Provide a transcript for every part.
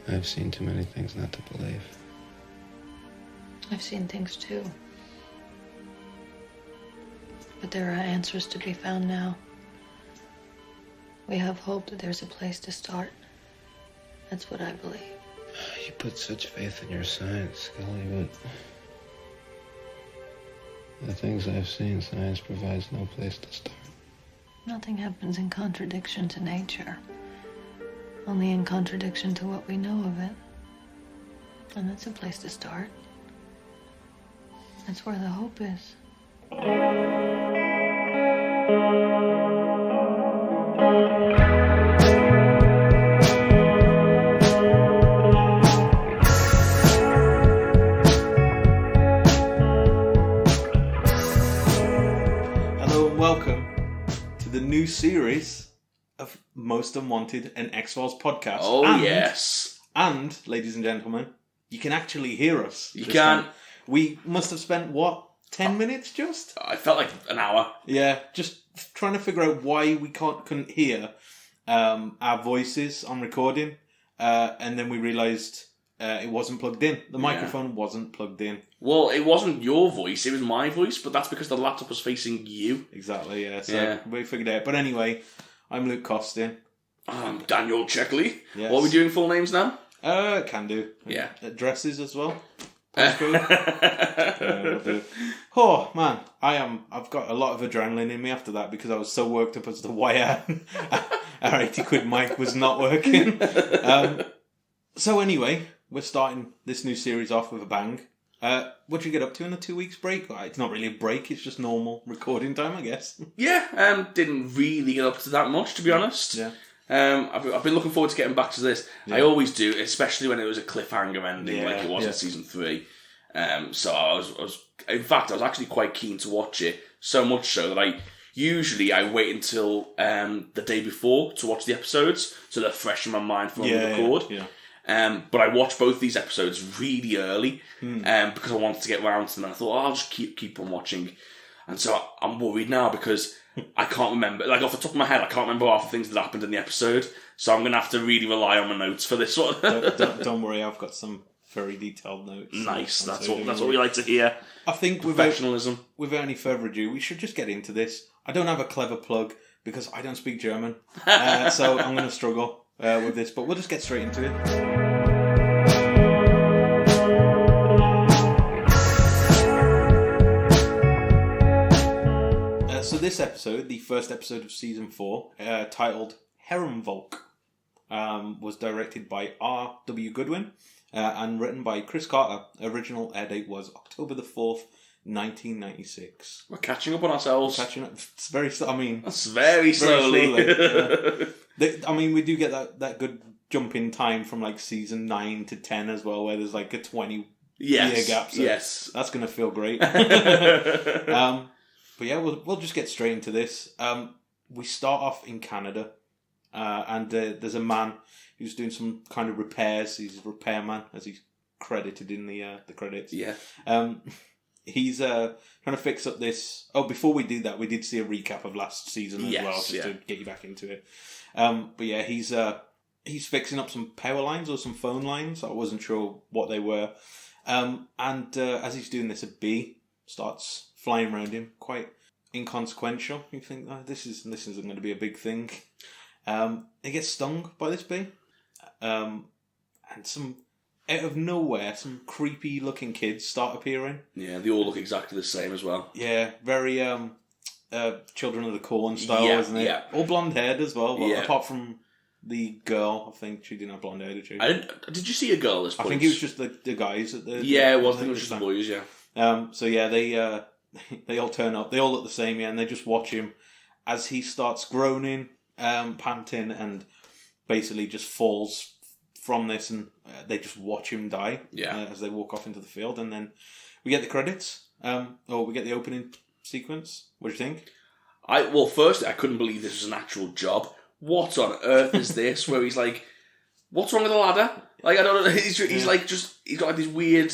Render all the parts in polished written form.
I've seen too many things not to believe. I've seen things too. But there are answers to be found now. We have hope that there's a place to start. That's what I believe. You put such faith in your science, Scully, but the things I've seen, science provides no place to start. Nothing happens in contradiction to nature. Only in contradiction to what we know of it. And that's a place to start. That's where the hope is. Hello and welcome to the new series of Most Unwanted, an X-Files podcast. Oh, yes. And, ladies and gentlemen, you can actually hear us. You can. We must have spent, 10 minutes just? I felt like an hour. Yeah, just trying to figure out why we couldn't hear our voices on recording. And then we realised it wasn't plugged in. The microphone wasn't plugged in. Well, it wasn't your voice, it was my voice, but that's because the laptop was facing you. Exactly, yeah. So we figured it out. But anyway, I'm Luke Costin. I'm Daniel Checkley. Yes. What are we doing full names now? Can do. Yeah. Addresses as well. We'll do. Oh man, I've got a lot of adrenaline in me after that because I was so worked up as to why our 80 quid mic was not working. So anyway, we're starting this new series off with a bang. What did you get up to in the 2 weeks break? It's not really a break, it's just normal recording time, I guess. Yeah, didn't really get up to that much, to be honest. Yeah. I've been looking forward to getting back to this. Yeah. I always do, especially when it was a cliffhanger ending like it was in season 3. So I was in fact, I was actually quite keen to watch it, so much so that I wait until the day before to watch the episodes, so they're fresh in my mind for when we record. Yeah. But I watched both these episodes really early because I wanted to get around to them, and I thought, I'll just keep on watching. And so I'm worried now because I can't remember, like off the top of my head, I can't remember half the things that happened in the episode, so I'm going to have to really rely on my notes for this one. don't worry, I've got some very detailed notes. Nice, that's what we like to hear. I think professionalism. Without any further ado, we should just get into this. I don't have a clever plug because I don't speak German, so I'm going to struggle with this, but we'll just get straight into it. So this episode, the first episode of season 4, titled Herronvolk, was directed by R.W. Goodwin and written by Chris Carter. Original air date was October the 4th, 1996. We're catching up on ourselves. It's very, that's very slowly. We do get that good jump in time from like season 9 to 10 as well, where there's like a 20-year gap. So that's going to feel great. But yeah, we'll just get straight into this. We start off in Canada, and there's a man who's doing some kind of repairs. He's a repairman, as he's credited in the credits. Yeah. He's trying to fix up this. Oh, before we do that, we did see a recap of last season as well, just to get you back into it. But yeah, he's fixing up some power lines or some phone lines. I wasn't sure what they were. And as he's doing this, a bee starts flying around him, quite inconsequential. You think, this isn't going to be a big thing. He gets stung by this bee, and some out of nowhere, some creepy looking kids start appearing. Yeah, they all look exactly the same as well. Yeah, very Children of the Corn style, isn't it? Yeah, all blonde haired as well. Apart from the girl, I think she didn't have blonde hair, did she? Did you see a girl at this point? I think it was just the guys at the. Yeah, it was. I think it was just the boys. Yeah. So yeah, they all turn up. They all look the same, and they just watch him as he starts groaning, panting, and basically just falls from this, and they just watch him die as they walk off into the field, and then we get the credits, or we get the opening sequence. What do you think? Firstly, I couldn't believe this was an actual job. What on earth is this? Where he's like, what's wrong with the ladder? Like, I don't know. He's like, he's got like these weird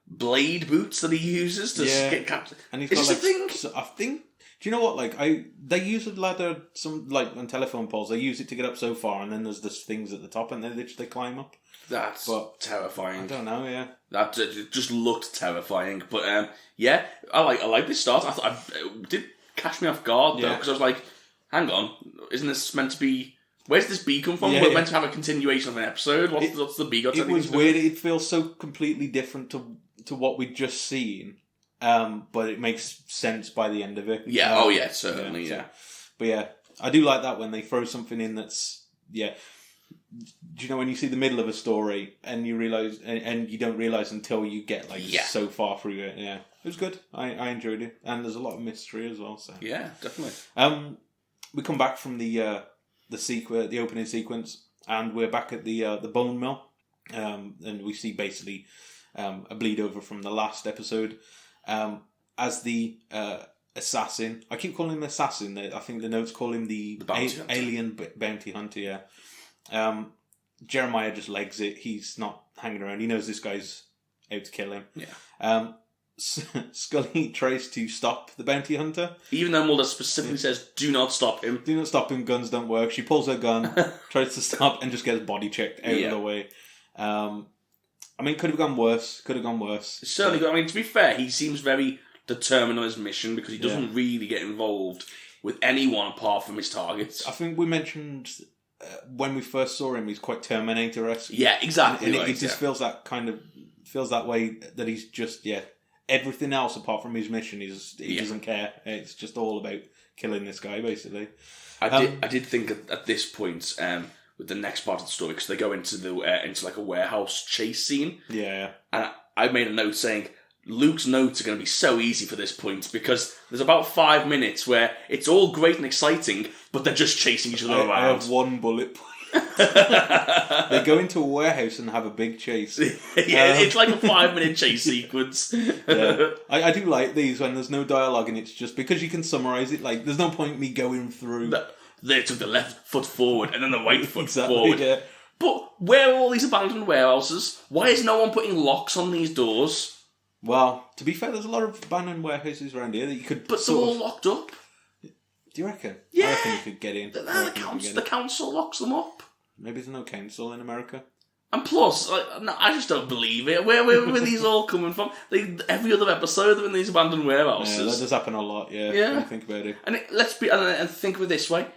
blade boots that he uses to get captured. And he's got like, thing? So I think Do you know what? Like, they use a ladder, on telephone poles. They use it to get up so far, and then there's this things at the top, and then they climb up. That's terrifying. I don't know. Yeah, that just looked terrifying. But yeah, I like this start. I thought it did catch me off guard though, because I was like, "Hang on, isn't this meant to be? Where's this bee come from? We're meant to have a continuation of an episode. What's the bee got?" It was weird. It feels so completely different to what we'd just seen. But it makes sense by the end of it. Yeah, certainly, yeah. But yeah, I do like that when they throw something in that's, do you know when you see the middle of a story and you realise, and you don't realise until you get so far through it. Yeah, it was good. I enjoyed it, and there's a lot of mystery as well. So yeah, definitely. We come back from the opening sequence, and we're back at the bone mill, and we see basically a bleed over from the last episode. As the assassin, I keep calling him assassin. I think the notes call him the alien bounty hunter. Yeah. Jeremiah just legs it. He's not hanging around. He knows this guy's out to kill him. Yeah. Scully tries to stop the bounty hunter, even though Mulder specifically says, "Do not stop him. Do not stop him. Guns don't work." She pulls her gun, tries to stop, and just gets body checked out of the way. I mean, could have gone worse. Certainly, I mean, to be fair, he seems very determined on his mission because he doesn't really get involved with anyone apart from his targets. I think we mentioned when we first saw him, he's quite Terminator-esque. Yeah, exactly. And it just feels that way, that he's just, everything else apart from his mission, he doesn't care. It's just all about killing this guy, basically. I did think at this point, with the next part of the story, because they go into like a warehouse chase scene. Yeah. And I made a note saying, Luke's notes are going to be so easy for this point, because there's about 5 minutes where it's all great and exciting, but they're just chasing each other around. I have one bullet point. They go into a warehouse and have a big chase. It's like a 5-minute chase sequence. I do like these when there's no dialogue and it's just because you can summarise it. Like, there's no point me going through. They took the left foot forward and then the right foot exactly, forward. Yeah. But where are all these abandoned warehouses? Why is no one putting locks on these doors? Well, to be fair, there's a lot of abandoned warehouses around here that you could. But they're all locked up. Do you reckon? Yeah. I reckon you could get in. The council locks them up. Maybe there's no council in America. And plus, I just don't believe it. Where are these all coming from? Every other episode they're in these abandoned warehouses. Yeah, that does happen a lot. Yeah. When you think about it. And think of it this way: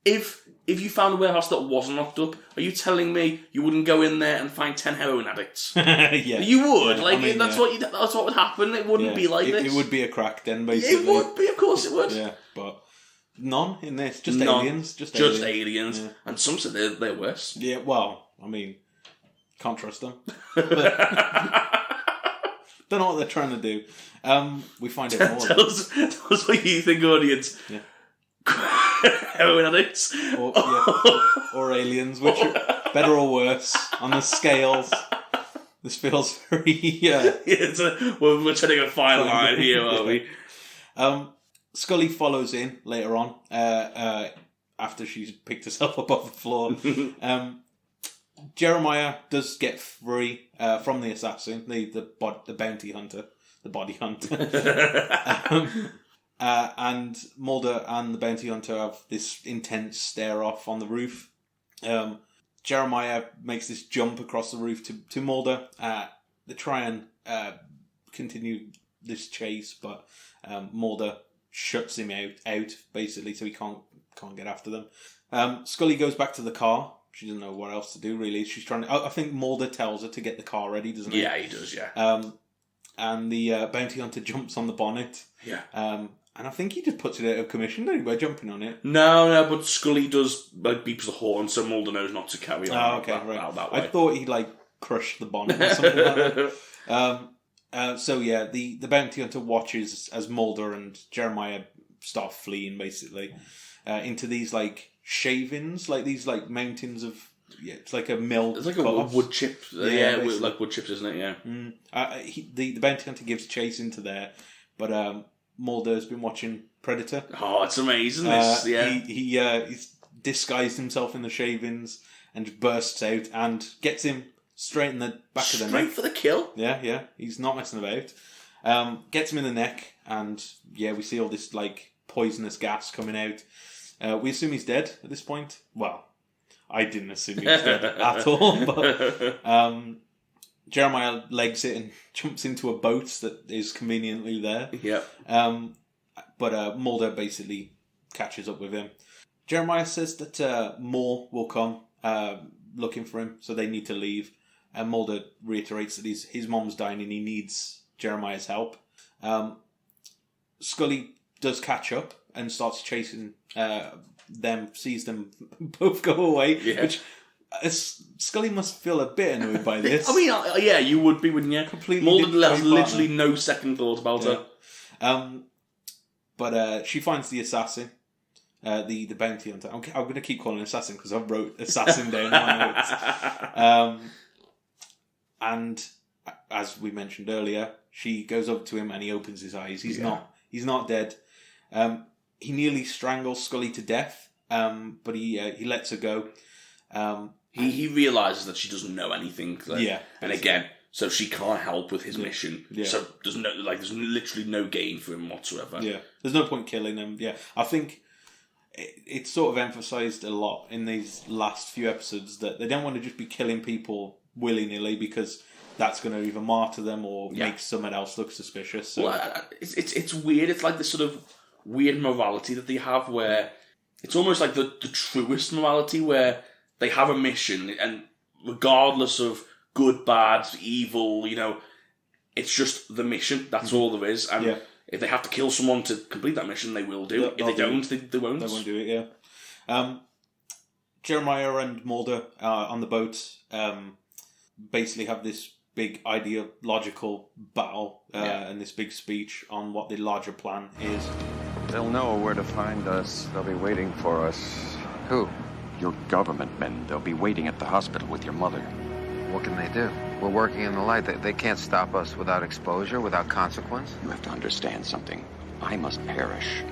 if you found a warehouse that wasn't locked up, are you telling me you wouldn't go in there and find 10 heroin addicts? Yeah, you would. That's what would happen. It wouldn't be like this. It would be a crack then, basically. It would be, of course, it would. Yeah, but none in this. Just aliens. Just aliens. Yeah. And some said they're worse. Yeah. Well, I mean, can't trust them. Don't know what they're trying to do. We find out more. Tell us what you think, audience. Yeah. Heroin addicts. Or aliens, which are better or worse on the scales. This feels very... we're treading a fine line here, are we? Scully follows in later on, after she's picked herself up off the floor. Jeremiah does get free from the assassin, the bounty hunter, the body hunter. And Mulder and the bounty hunter have this intense stare-off on the roof. Jeremiah makes this jump across the roof to Mulder. They try and continue this chase, but Mulder shuts him out basically, so he can't get after them. Scully goes back to the car. She doesn't know what else to do, really. She's trying to... I think Mulder tells her to get the car ready, doesn't he? Yeah, he does, yeah. And the bounty hunter jumps on the bonnet. Yeah. And I think he just puts it out of commission, don't he, by jumping on it? No, but Scully does, beeps the horn, so Mulder knows not to carry on. Oh, okay, right. That way. I thought he'd, crushed the bonnet or something like that. So, yeah, the bounty hunter watches as Mulder and Jeremiah start fleeing, basically, into these, shavings, these, mountains of... Yeah, it's like a mill. It's like a wood chip. Like wood chips, isn't it? Yeah. The bounty hunter gives chase into there, but Mulder's been watching Predator. Oh, it's amazing! He's disguised himself in the shavings and just bursts out and gets him straight in the back of the neck. Straight for the kill. Yeah. He's not messing about. Gets him in the neck, and we see all this poisonous gas coming out. We assume he's dead at this point. Well, I didn't assume he was dead at all, but Jeremiah legs it and jumps into a boat that is conveniently there. Yeah. But Mulder basically catches up with him. Jeremiah says that more will come looking for him, so they need to leave. And Mulder reiterates that his mom's dying and he needs Jeremiah's help. Scully does catch up and starts chasing them, sees them both go away, which Scully must feel a bit annoyed by this. I mean, yeah, you would be, wouldn't you? Completely. Mulder has literally no second thought about her. But she finds the assassin, the bounty hunter. I'm going to keep calling him assassin because I wrote assassin down in my notes. And as we mentioned earlier, she goes up to him and he opens his eyes. He's not dead. He nearly strangles Scully to death, but he lets her go. He realises that she doesn't know anything. Yeah. And again, so she can't help with his mission. Yeah. So there's literally no gain for him whatsoever. Yeah. There's no point killing him. Yeah. I think it's sort of emphasised a lot in these last few episodes that they don't want to just be killing people willy-nilly because that's going to either martyr them or make someone else look suspicious. So. Well, it's weird. It's like this sort of weird morality that they have where it's almost like the truest morality where they have a mission and regardless of good, bad, evil, it's just the mission. That's all there is. And if they have to kill someone to complete that mission, they will do. If they don't, they won't. They won't do it, yeah. Jeremiah and Mulder on the boat basically have this big ideological battle and this big speech on what the larger plan is. They'll know where to find us. They'll be waiting for us. Who? Your government men. They'll be waiting at the hospital with your mother. What can they do? We're working in the light. They can't stop us without exposure, without consequence. You have to understand something. I must perish.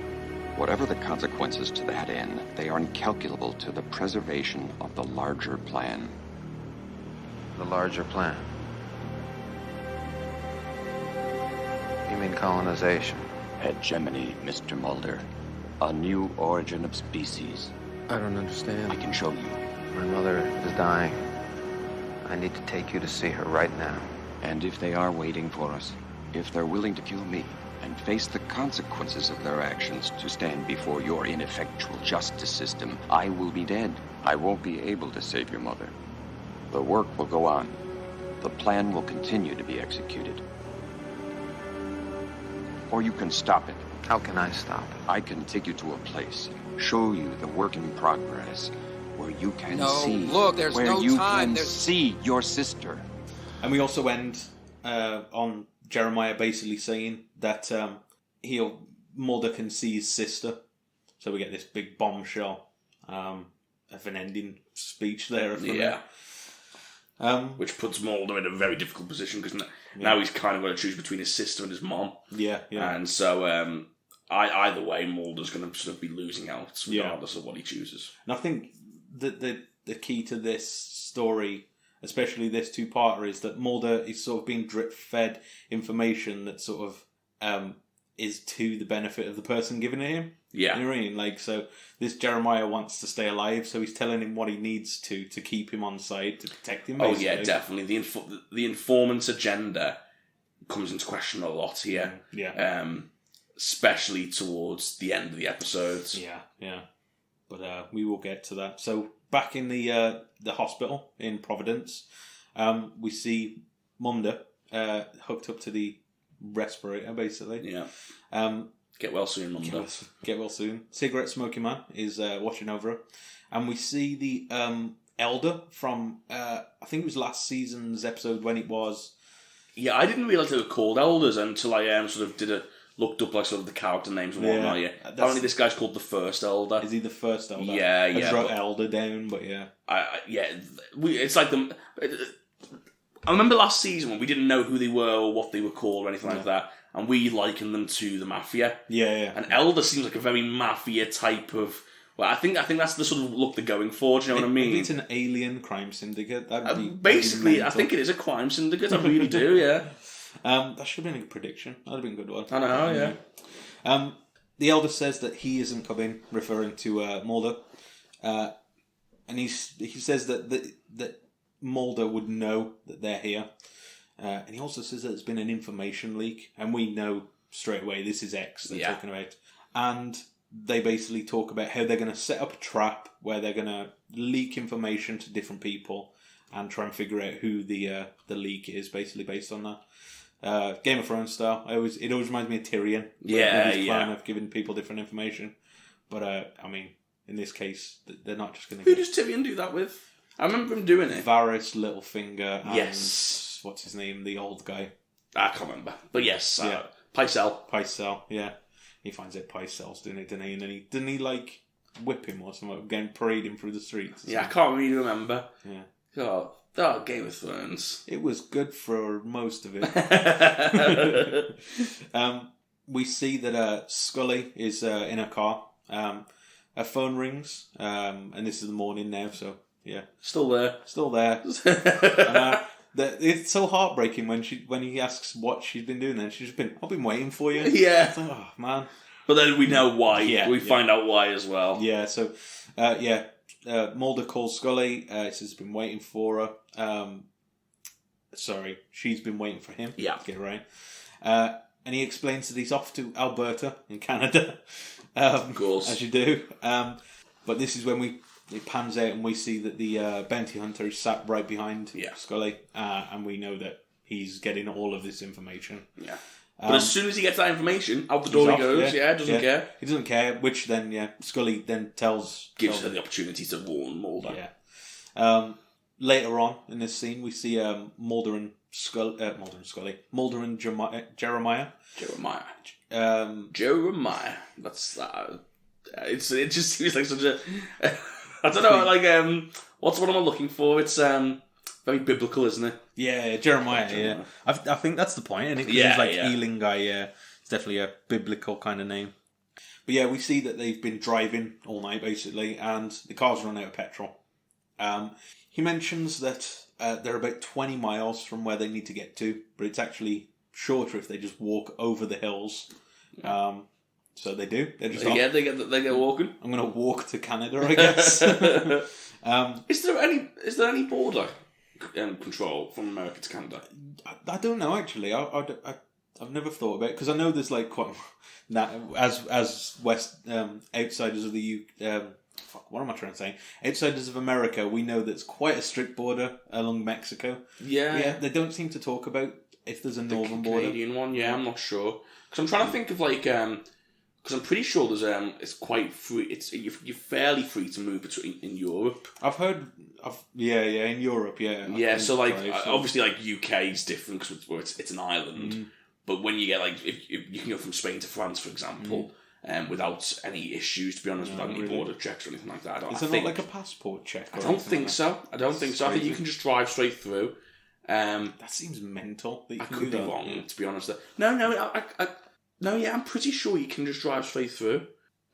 Whatever the consequences to that end, they are incalculable to the preservation of the larger plan. The larger plan? You mean colonization? Hegemony, Mr. Mulder. A new origin of species. I don't understand. I can show you. My mother is dying. I need to take you to see her right now. And if they are waiting for us, if they're willing to kill me and face the consequences of their actions to stand before your ineffectual justice system, I will be dead. I won't be able to save your mother. The work will go on. The plan will continue to be executed. Or you can stop it. How can I stop it? I can take you to a place, show you the work in progress, where you can see. Look, there's where no you time. can see your sister. And we also end on Jeremiah basically saying that Mulder can see his sister. So we get this big bombshell of an ending speech there. Which puts Mulder in a very difficult position because now he's kind of got to choose between his sister and his mom. Yeah. And so either way, Mulder's going to sort of be losing out regardless of what he chooses. And I think that the key to this story, especially this two-parter, is that Mulder is sort of being drip-fed information that sort of is to the benefit of the person giving it him. Yeah. You know what I mean? Like, so this Jeremiah wants to stay alive, so he's telling him what he needs to keep him on side, to protect him, basically. Oh, yeah, definitely. The informant's agenda comes into question a lot here. Yeah. Especially towards the end of the episodes. Yeah. But we will get to that. So, back in the hospital in Providence, we see Mulder hooked up to the respirator, basically. Yeah. Get well soon, Mulder. Get well soon. Cigarette smoking man is watching over her. And we see the elder from, I think it was last season's episode when it was... Yeah, I didn't realise they were called elders until I sort of looked up like sort of the character names and whatnot. Yeah. Apparently this guy's called the First Elder. Is he the First Elder? Yeah. I just wrote Elder down, but yeah. It's like them... I remember last season when we didn't know who they were or what they were called or anything like that, and we likened them to the Mafia. Yeah. And Elder seems like a very Mafia type of... Well, I think that's the sort of look they're going for, do you know what I mean? Maybe it's an alien crime syndicate. That'd be basically, I think it is a crime syndicate, I really do, yeah. That should have been a good prediction. That'd have been a good one. I know, yeah. the elder says that he isn't coming, referring to Mulder. And he says that Mulder would know that they're here. And he also says that there's been an information leak. And we know straight away this is X they're talking about. And they basically talk about how they're going to set up a trap where they're going to leak information to different people and try and figure out who the leak is, basically based on that. Game of Thrones style. It always reminds me of Tyrion. Yeah, his plan of giving people different information. But, I mean, in this case, they're not just going to... Who does Tyrion do that with? I remember him doing it. Varys, Littlefinger, and... Yes. What's his name? The old guy. I can't remember. But yes, Pycelle. Yeah. He finds out Pycelle's doing it, didn't he? And then didn't he, like, whip him or something? Again, parade him through the streets. Yeah, I can't really remember. Yeah. Oh, Game of Thrones. It was good for most of it. We see that Scully is in a car. Her phone rings, and this is the morning now, so yeah. Still there. It's so heartbreaking when he asks what she's been doing, and she's been, I've been waiting for you. Yeah. Like, oh, man. But then we know why. Yeah, we find out why as well. Yeah, so, Mulder calls Scully, says he's been waiting for her. Sorry, she's been waiting for him. Yeah. Get it right. And he explains that he's off to Alberta in Canada. Of course. As you do. But this is when it pans out and we see that the bounty hunter is sat right behind Scully. And we know that he's getting all of this information. Yeah. But as soon as he gets that information, out the door he goes. Doesn't care. He doesn't care, which then, Scully then gives her the opportunity to warn Mulder. Yeah. Later on in this scene, we see Mulder and Jeremiah. Jeremiah. That's it just seems like such a... I don't know, like, what's what I'm looking for? It's very biblical, isn't it? Yeah, Jeremiah, yeah. I think that's the point, isn't it? Because he's like healing guy, yeah. It's definitely a biblical kind of name. But yeah, we see that they've been driving all night, basically, and the car's run out of petrol. He mentions that they're about 20 miles from where they need to get to, but it's actually shorter if they just walk over the hills. So they do. They're just they get walking. I'm going to walk to Canada, I guess. Is there any border control from America to Canada? I don't know, actually. I've never thought about it, because I know there's like quite... as West outsiders of the UK... what am I trying to say? Outsiders of America, we know there's quite a strict border along Mexico. Yeah. They don't seem to talk about if there's a northern border. The Canadian one, I'm not sure. Because I'm trying to think of like... Because I'm pretty sure there's it's quite free. You're fairly free to move between in Europe. I've heard in Europe, Yeah, so like obviously like UK is different because it's an island. But when you get like if you can go from Spain to France, for example, without any issues, to be honest, without any border checks or anything like that. Is it not like a passport check? I don't think so. I think you can just drive straight through. That seems mental. I could be wrong, to be honest. No, I'm pretty sure you can just drive straight through.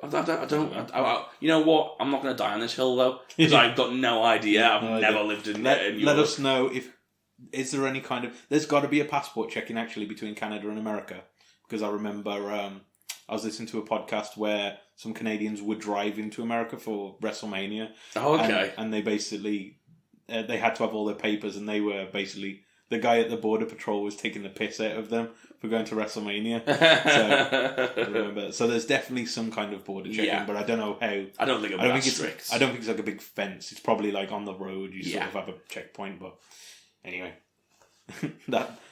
I don't. You know what? I'm not going to die on this hill though, because I've got no idea. I've never lived in Europe. Let us know is there any kind of... There's got to be a passport checking actually between Canada and America, because I remember I was listening to a podcast where some Canadians would drive into America for WrestleMania. Oh, okay. And they basically they had to have all their papers, and they were basically... The guy at the Border Patrol was taking the piss out of them for going to WrestleMania. So, I remember. So there's definitely some kind of border checking, but I don't know how. I don't think it's strict. I don't think it's like a big fence. It's probably like on the road. You sort of have a checkpoint. But anyway,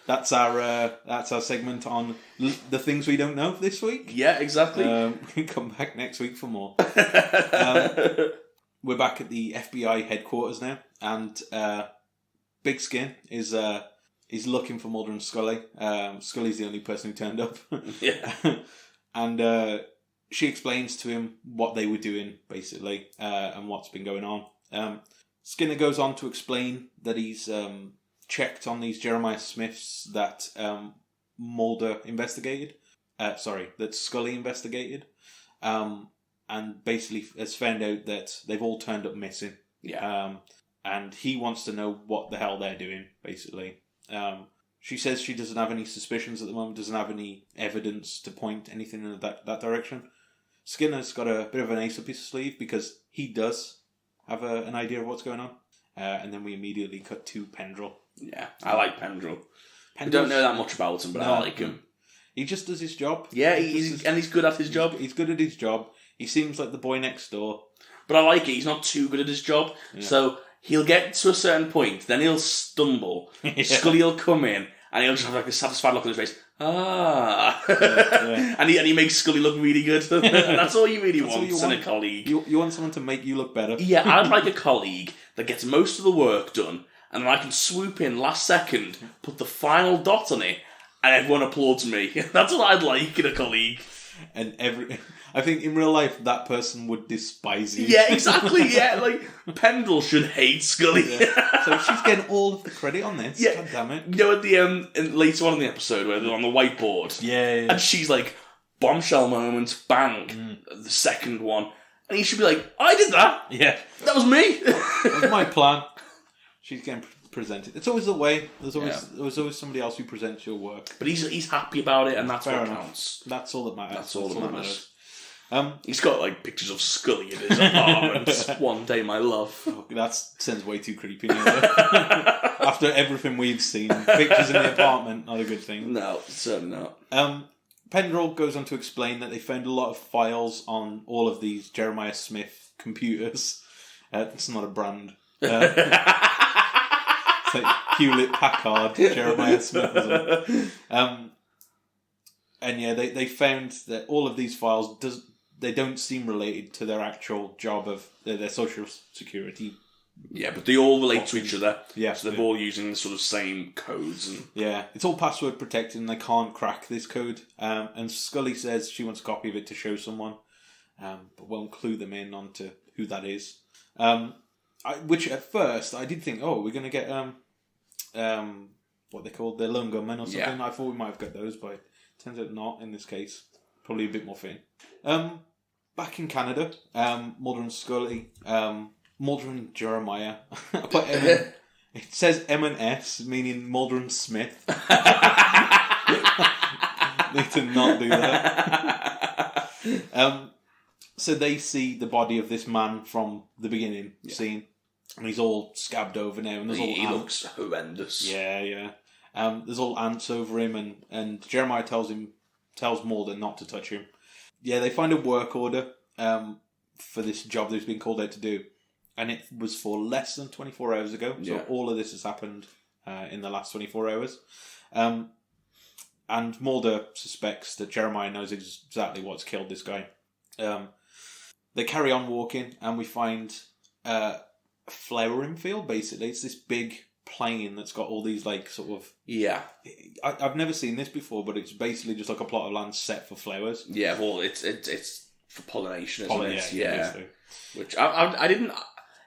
that's our segment on the things we don't know this week. Yeah, exactly. We can come back next week for more. We're back at the FBI headquarters now, and Big Skin is looking for Mulder and Scully. Scully's the only person who turned up. Yeah. And she explains to him what they were doing, basically, and what's been going on. Skinner goes on to explain that he's checked on these Jeremiah Smiths that Mulder investigated. That Scully investigated. And basically has found out that they've all turned up missing. Yeah. And he wants to know what the hell they're doing, basically. She says she doesn't have any suspicions at the moment, doesn't have any evidence to point anything in that direction. Skinner's got a bit of an ace up his sleeve because he does have an idea of what's going on. And then we immediately cut to Pendrell. Yeah, I like Pendrell. I don't know that much about him, but I like him. He just does his job. Yeah, he's good at his job. He's good at his job. He seems like the boy next door. But I like it. He's not too good at his job. Yeah. So he'll get to a certain point, then he'll stumble. Yeah. Scully will come in, and he'll just have like a satisfied look on his face. And he makes Scully look really good. And that's all you really want in a colleague. You want someone to make you look better. Yeah, I'd like a colleague that gets most of the work done, and then I can swoop in last second, put the final dot on it, and everyone applauds me. That's what I'd like in a colleague. And I think in real life, that person would despise you. Yeah, exactly, yeah. Like, Pendrell should hate Scully. Yeah. So she's getting all of the credit on this. Yeah. God damn it. You know, at the later on in the episode, where they're on the whiteboard. Yeah. And she's like, bombshell moment, bang, the second one. And he should be like, I did that. Yeah. That was me. That was my plan. She's getting presented. It's always the way. There's always somebody else who presents your work. But he's happy about it, and that's Fair what enough. counts. That's all that matters. That's all that matters. He's got like pictures of Scully in his apartment. One day, my love. Oh, that sounds way too creepy. After everything we've seen, pictures in the apartment, not a good thing. No, certainly not. Pendrell goes on to explain that they found a lot of files on all of these Jeremiah Smith computers. It's not a brand. It's like Hewlett Packard, Jeremiah Smith. And yeah, they found that all of these files they don't seem related to their actual job of their social security. Yeah, but they all relate to each other. Yeah, so they're all using the sort of same codes. And yeah, it's all password protected, and they can't crack this code. And Scully says she wants a copy of it to show someone, but won't clue them in onto who that is. Which at first I did think, oh, we're going to get what they called their lone gunmen or something. Yeah. I thought we might have got those, but it turns out not in this case. Probably a bit more thin. Back in Canada, Mulder and Scully, Mulder and Jeremiah. But it says M&S, meaning Mulder and Smith. Need to not do that. So they see the body of this man from the beginning scene, and he's all scabbed over now, and he looks horrendous. Yeah. There's all ants over him, and Jeremiah tells Mulder not to touch him. Yeah, they find a work order for this job that he's been called out to do, and it was for less than 24 hours ago. So all of this has happened in the last 24 hours. And Mulder suspects that Jeremiah knows exactly what's killed this guy. They carry on walking, and we find a flowering field, basically. It's this big plain that's got all these, like, sort of... Yeah. I've never seen this before, but it's basically just like a plot of land set for flowers. Yeah, well, it's for pollination, isn't it? Yeah. Which I didn't...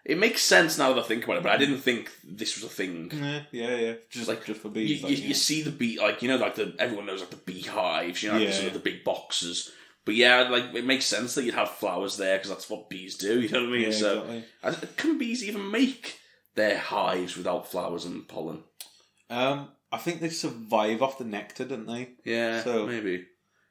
It makes sense now that I think about it, but I didn't think this was a thing. Yeah. Just for bees. You see the bee, like, you know, like everyone knows, like, the beehives, you know, like sort of the big boxes. But yeah, like, it makes sense that you'd have flowers there, because that's what bees do, you know what I mean? Yeah, exactly. So, can bees even make their hives without flowers and pollen? I think they survive off the nectar, don't they? Yeah, so maybe.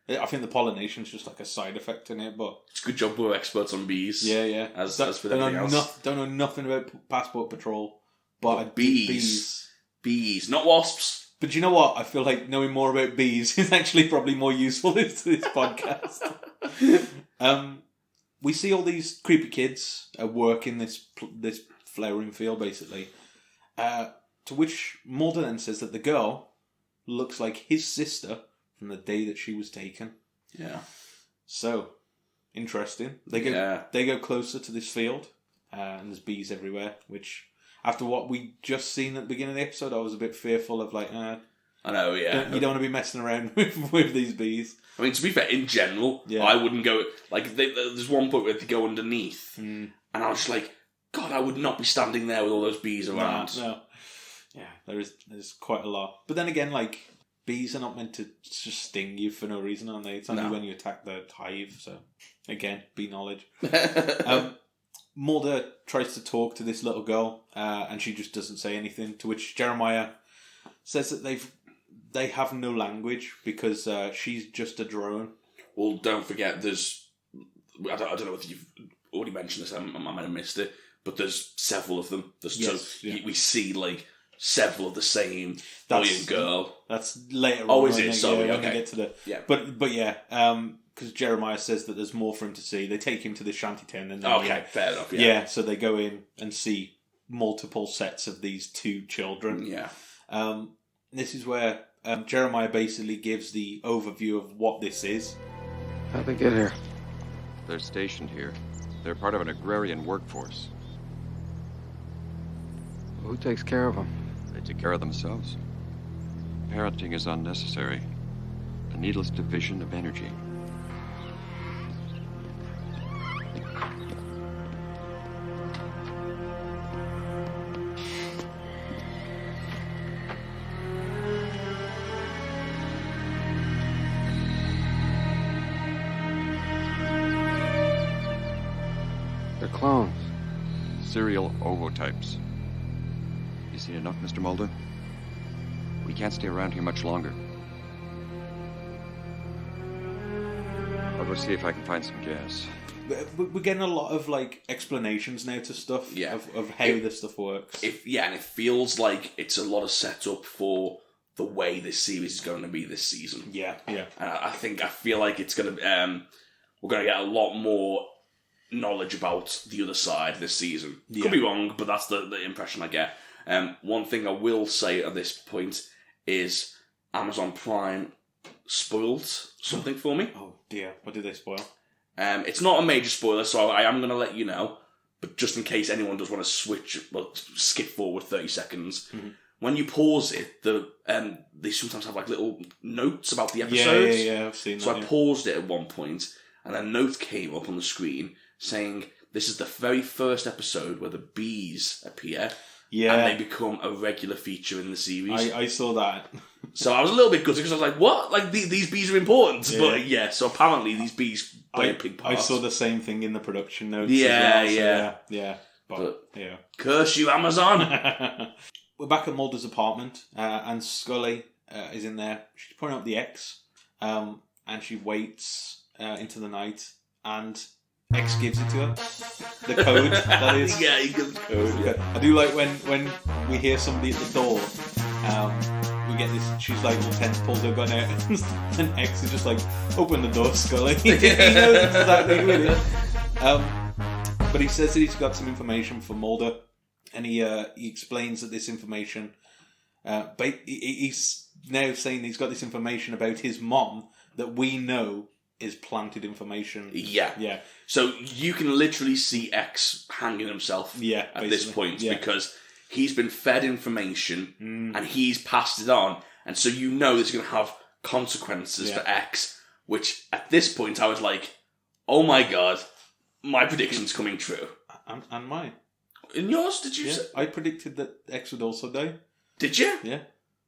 I think the pollination's just like a side effect in it, but... It's a good job we're experts on bees. Yeah. As with everything else. Don't know nothing about Passport Patrol, but bees. Bees, not wasps. But you know what? I feel like knowing more about bees is actually probably more useful to this podcast. We see all these creepy kids working this flowering field, basically. To which Mulder then says that the girl looks like his sister from the day that she was taken. Yeah. So, interesting. They go closer to this field, and there's bees everywhere, which, after what we just seen at the beginning of the episode, I was a bit fearful of, like, I know, yeah. You don't want to be messing around with these bees. I mean, to be fair, in general, I wouldn't go... Like, there's one point where they go underneath, and I was just like, God, I would not be standing there with all those bees around. No. Yeah, there's quite a lot. But then again, like, bees are not meant to just sting you for no reason, are they? It's only when you attack the hive, so... Again, bee knowledge. Mulder tries to talk to this little girl, and she just doesn't say anything, to which Jeremiah says that they have no language because she's just a drone. Well, don't forget, there's I don't know if you've already mentioned this. I might have missed it, but there's several of them. We see like several of the same boy and girl. That's later. Oh, on, is it? Sorry, when we get to the But yeah. Because Jeremiah says that there's more for him to see. They take him to the shantytown. And fair enough. Yeah, so they go in and see multiple sets of these two children. Yeah. This is where Jeremiah basically gives the overview of what this is. How'd they get here? They're stationed here. They're part of an agrarian workforce. Who takes care of them? They take care of themselves. Parenting is unnecessary. A needless division of energy. They're clones. Serial ovotypes. You seen enough, Mr. Mulder? We can't stay around here much longer. I'll go see if I can find some gas. We're getting a lot of like explanations now to stuff of how this stuff works. And it feels like it's a lot of setup for the way this series is going to be this season. Yeah. And I feel like it's going to we're going to get a lot more knowledge about the other side this season. Could be wrong, but that's the impression I get. One thing I will say at this point is Amazon Prime spoiled something for me. Oh dear, what did they spoil? It's not a major spoiler, so I am going to let you know, but just in case anyone does want to skip forward 30 seconds, when you pause it, they sometimes have like little notes about the episodes. Yeah, I've seen that. So I paused it at one point, and a note came up on the screen saying, this is the very first episode where the bees appear. Yeah. And they become a regular feature in the series. I saw that. So I was a little bit gutted because I was like, what? Like, these bees are important. Yeah. But yeah, so apparently these bees play a big part. I saw the same thing in the production notes yeah, as well. So yeah. But, yeah. Curse you, Amazon! We're back at Mulder's apartment, and Scully is in there. She's pointing out the X, and she waits into the night, and X gives it to her. The code, that is. Yeah, he gives the code. Yeah. I do like when we hear somebody at the door, we get this, she's like all tense, pulls her gun out, and X is just like, open the door, Scully. He knows exactly who it is. But he says that he's got some information for Mulder, and he explains that this information, he's now saying he's got this information about his mom that we know is planted information. Yeah. So you can literally see X hanging himself at this point because he's been fed information and he's passed it on. And so you know there's going to have consequences for X, which at this point I was like, oh my God, my prediction's coming true. And mine. In yours, did you say? I predicted that X would also die. Did you? Yeah.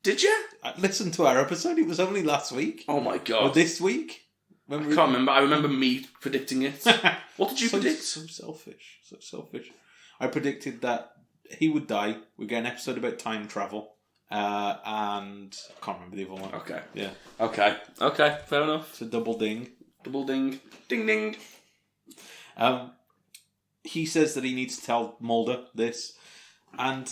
Did you? Listen to our episode. It was only last week. Oh my God. Or this week. I can't remember. I remember me predicting it. What did you predict? So selfish. So selfish. I predicted that he would die. We'd get an episode about time travel. And I can't remember the other one. Okay. Yeah. Okay. Fair enough. It's a double ding. Double ding. Ding ding. He says that he needs to tell Mulder this. And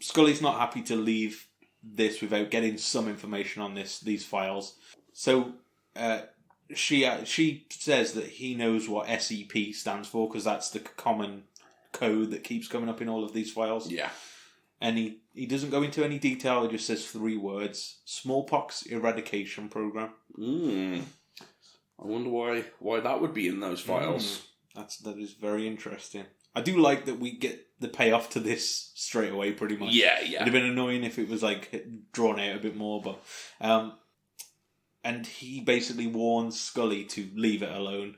Scully's not happy to leave this without getting some information on these files. So she says that he knows what SEP stands for because that's the common code that keeps coming up in all of these files. Yeah. And he doesn't go into any detail. He just says 3 words: smallpox eradication program. I wonder why that would be in those files. That is very interesting. I do like that we get the payoff to this straight away, pretty much. Yeah. It'd have been annoying if it was like drawn out a bit more, but and he basically warns Scully to leave it alone.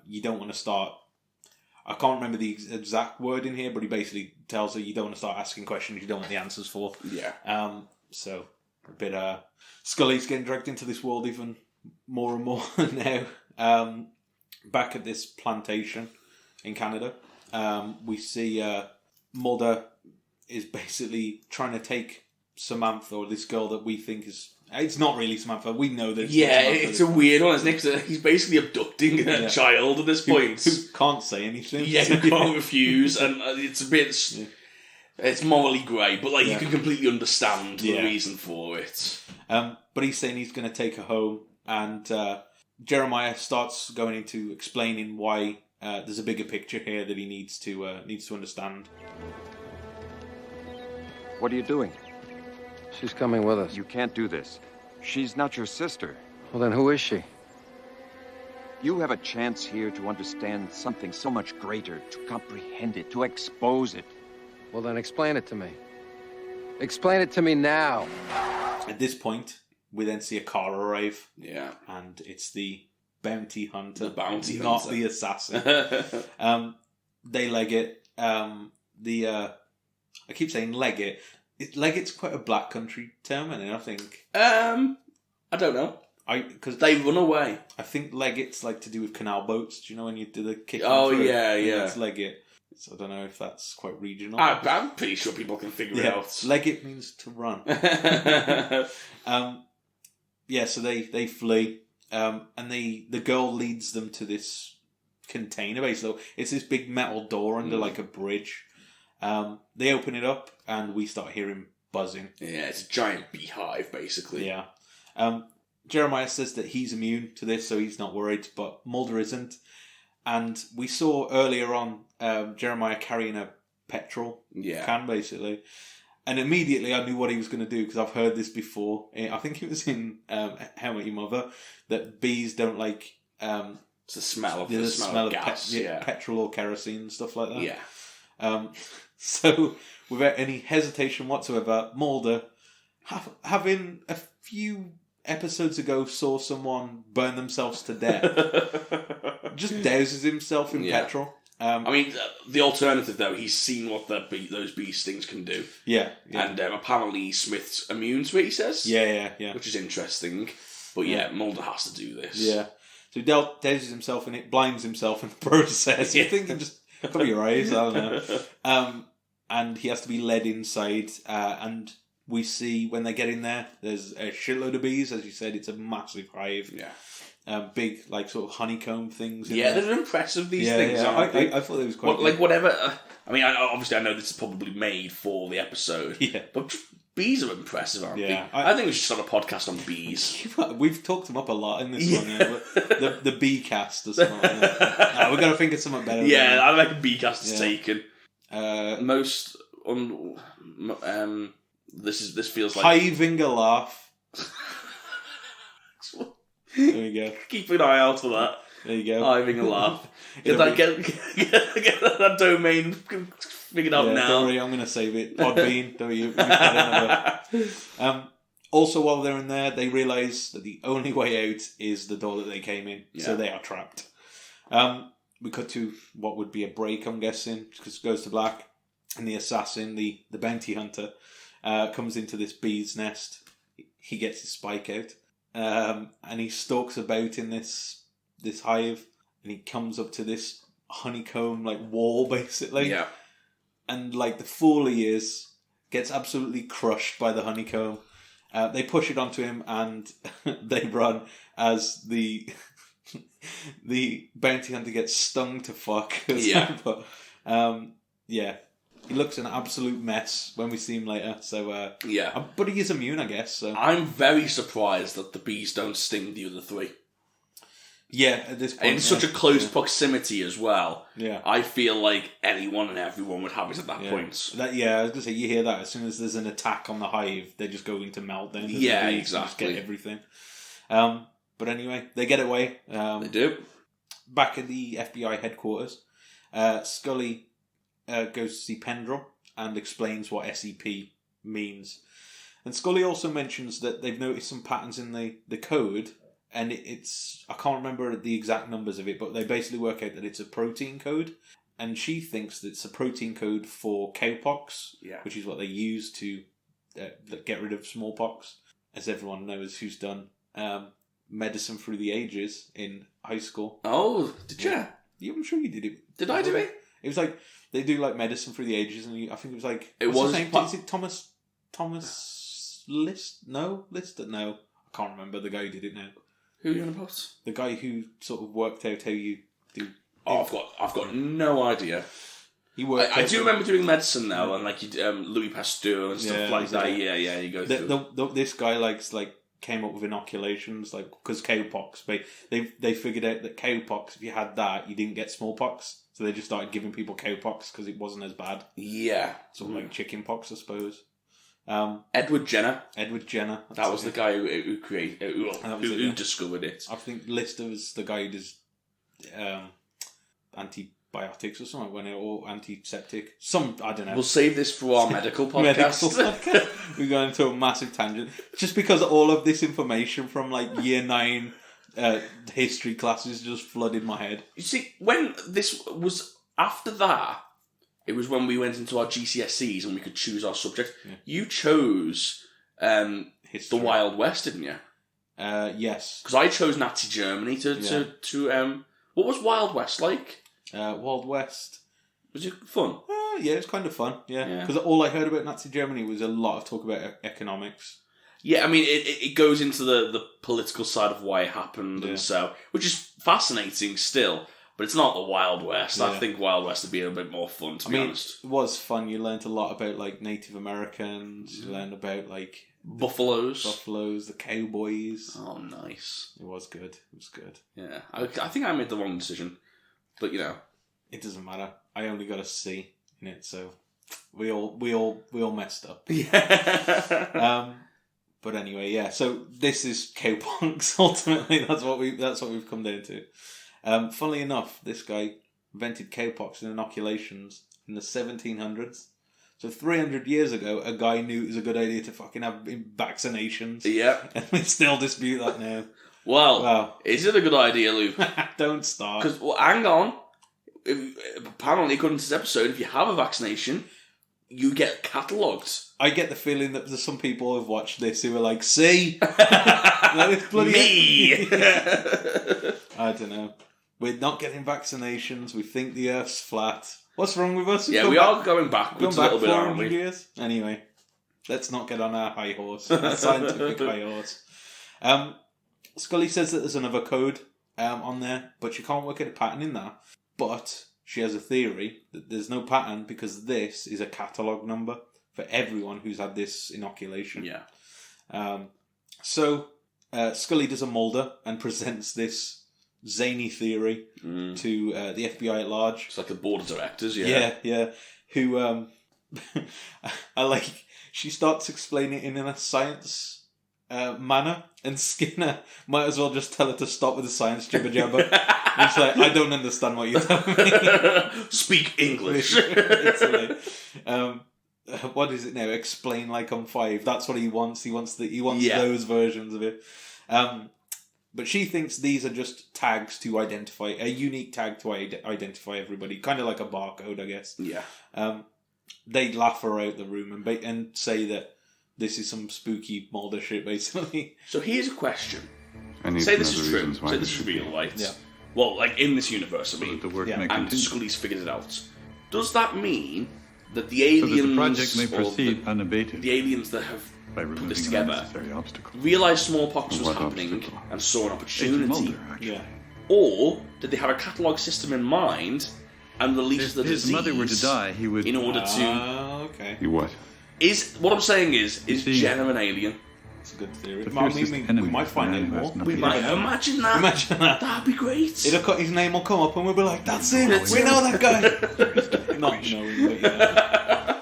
You don't want to start. I can't remember the exact word in here, but he basically tells her you don't want to start asking questions you don't want the answers for. Yeah. So a bit Scully's getting dragged into this world even more and more now. Back at this plantation in Canada, we see Mulder is basically trying to take Samantha, or this girl that we think is It's not really Samantha. We know that. It's a weird one, isn't it? 'Cause he's basically abducting a child at this point. Who can't say anything. Yeah, who can't refuse, and it's a bit. It's morally grey, but you can completely understand the reason for it. But he's saying he's going to take her home, and Jeremiah starts going into explaining why there's a bigger picture here that he needs to understand. What are you doing? She's coming with us. You can't do this. She's not your sister. Well, then who is she? You have a chance here to understand something so much greater, to comprehend it, to expose it. Well, then explain it to me. Explain it to me now. At this point, we then see a car arrive. Yeah. And it's the bounty hunter. Not the assassin. They leg it. I keep saying leg it. Leggett's quite a black country term, and I think... I don't know. Because they run away. I think Leggett's to do with canal boats. Do you know when you do the kick? Oh, yeah. It's Leggett. So I don't know if that's quite regional. I'm pretty sure people can figure it out. Leggett means to run. So they flee. And the girl leads them to this container, basically. It's this big metal door under a bridge. They open it up, and we start hearing buzzing. Yeah, it's a giant beehive, basically. Yeah. Jeremiah says that he's immune to this, so he's not worried, but Mulder isn't. And we saw earlier on Jeremiah carrying a petrol can, basically. And immediately I knew what he was going to do, because I've heard this before. I think it was in How I Met Your Mother, that bees don't like... it's the smell of gas. Petrol or kerosene and stuff like that. Yeah. So, without any hesitation whatsoever, Mulder, having a few episodes ago saw someone burn themselves to death, just douses himself in petrol. The alternative, though, he's seen what those bee stings can do. Yeah. And apparently Smith's immune to it, he says. Yeah. Which is interesting. But Mulder has to do this. Yeah. So he douses himself in it, blinds himself in the process. You think just cover your eyes, I don't know. And he has to be led inside, and we see when they get in there, there's a shitload of bees. As you said, it's a massive hive. Yeah. Big, sort of honeycomb things. They're impressive, these things. Yeah. I thought it was quite good. Whatever. Obviously I know this is probably made for the episode. Yeah. But bees are impressive, aren't they? I think we should start a podcast on bees. We've talked them up a lot in this one. The bee cast or something. No, we've got to think of something better. I reckon bee cast is taken. Most this feels like hiving a laugh. There you go. Keep an eye out for that. There you go. Hiving a laugh. Get that domain figured out now. Don't worry, I'm going to save it. Podbean, don't you? Also, while they're in there, they realise that the only way out is the door that they came in, so they are trapped. We cut to what would be a break, I'm guessing, because it goes to black, and the assassin, the bounty hunter, comes into this bee's nest. He gets his spike out, and he stalks about in this hive, and he comes up to this honeycomb wall, basically. Yeah. And the fool he is, gets absolutely crushed by the honeycomb. They push it onto him, and they run as the bounty hunter gets stung to fuck. Yeah. But he looks an absolute mess when we see him later. So but he is immune, I guess. So I'm very surprised that the bees don't sting the other three. Yeah, at this point. In such a close proximity as well. Yeah. I feel like anyone and everyone would have it at that point. I was going to say, you hear that as soon as there's an attack on the hive, they just go into meltdown. Yeah, exactly. Just get everything. But anyway, they get away. They do. Back at the FBI headquarters, Scully goes to see Pendrell and explains what SEP means. And Scully also mentions that they've noticed some patterns in the code. And it's, I can't remember the exact numbers of it, but they basically work out that it's a protein code. And she thinks that it's a protein code for cowpox, which is what they use to get rid of smallpox. As everyone knows who's done medicine through the ages in high school. Oh, did you? Yeah, I'm sure you did it. Did I do it? It was they do medicine through the ages, and I think it was it was his name? Is it Thomas? Lister? No. I can't remember the guy who did it now. Who are you on about? The guy who sort of worked out how you do... Oh, I've got no idea. I do remember doing medicine now, and like Louis Pasteur and stuff like that. Yeah, you go through. This guy came up with inoculations, like, because cowpox. They figured out that cowpox, if you had that, you didn't get smallpox. So they just started giving people cowpox because it wasn't as bad. Yeah. Sort of like chickenpox, I suppose. Edward Jenner. That was the guy who discovered it. I think Lister was the guy who does antibiotics or something, or antiseptic. I don't know. We'll save this for our medical podcast. We got into a massive tangent. Just because all of this information from like year 9 history classes just flooded my head. You see, when this was after that, it was when we went into our GCSEs and we could choose our subject. Yeah. You chose the Wild West, didn't you? Yes. Because I chose Nazi Germany to what was Wild West like? Wild West. Was it fun? Yeah, it was kind of fun. Yeah, because all I heard about Nazi Germany was a lot of talk about economics. Yeah, I mean, it goes into the political side of why it happened and so, which is fascinating still. But it's not the Wild West. Yeah. I think Wild West would be a bit more fun, to be honest. It was fun. You learned a lot about like Native Americans. You learned about like buffaloes, the cowboys. Oh, nice! It was good. Yeah, I think I made the wrong decision, but it doesn't matter. I only got a C in it, so we all messed up. Yeah. But anyway, yeah. So this is cowpunks. Ultimately, that's what we've come down to. Funnily enough, this guy invented cowpox and inoculations in the 1700s. So 300 years ago, a guy knew it was a good idea to fucking have vaccinations. Yeah. And we still dispute that now. Well, is it a good idea, Luke? Don't start. Because, hang on. Apparently, according to this episode, if you have a vaccination, you get catalogued. I get the feeling that there's some people who've watched this who are like, see? Me! I don't know. We're not getting vaccinations. We think the Earth's flat. What's wrong with us? We are going backwards a little bit, aren't we? Years? Anyway, let's not get on our high horse. Our scientific high horse. Scully says that there's another code on there, but she can't work out a pattern in that. But she has a theory that there's no pattern because this is a catalogue number for everyone who's had this inoculation. Yeah. So Scully does a Mulder and presents this zany theory to the FBI at large. It's like the board of directors, yeah. Yeah. Who, she starts explaining it in a science manner, and Skinner might as well just tell her to stop with the science jibber jabber. It's like, I don't understand what you're telling me. Speak English. What is it now? Explain like I'm 5. That's what he wants. He wants those versions of it. But she thinks these are just tags to identify, a unique tag to identify everybody, kind of like a barcode, I guess. Yeah. They laugh her out the room and say that this is some spooky Mulder shit, basically. So here's a question. Say this is true. Say this is real, right? Yeah. Well, like in this universe, I mean, and Scully's figured it out. Does that mean that the aliens, so that the project may proceed unabated, the aliens that have put this together, obstacle, realised smallpox was happening obstacle? and saw an opportunity? Mulder, Yeah. Or did they have a catalogue system in mind and release the disease? If his mother were to die, he would. In order to. Okay. He what? Is what I'm saying is Jenner an alien? It's a good theory. The I mean, fiercest we enemy might find man out who has more. nothing We might imagine that. Imagine that. That'd be great. His name will come up and we'll be like, that's him. We know that guy. Not knowing, but yeah.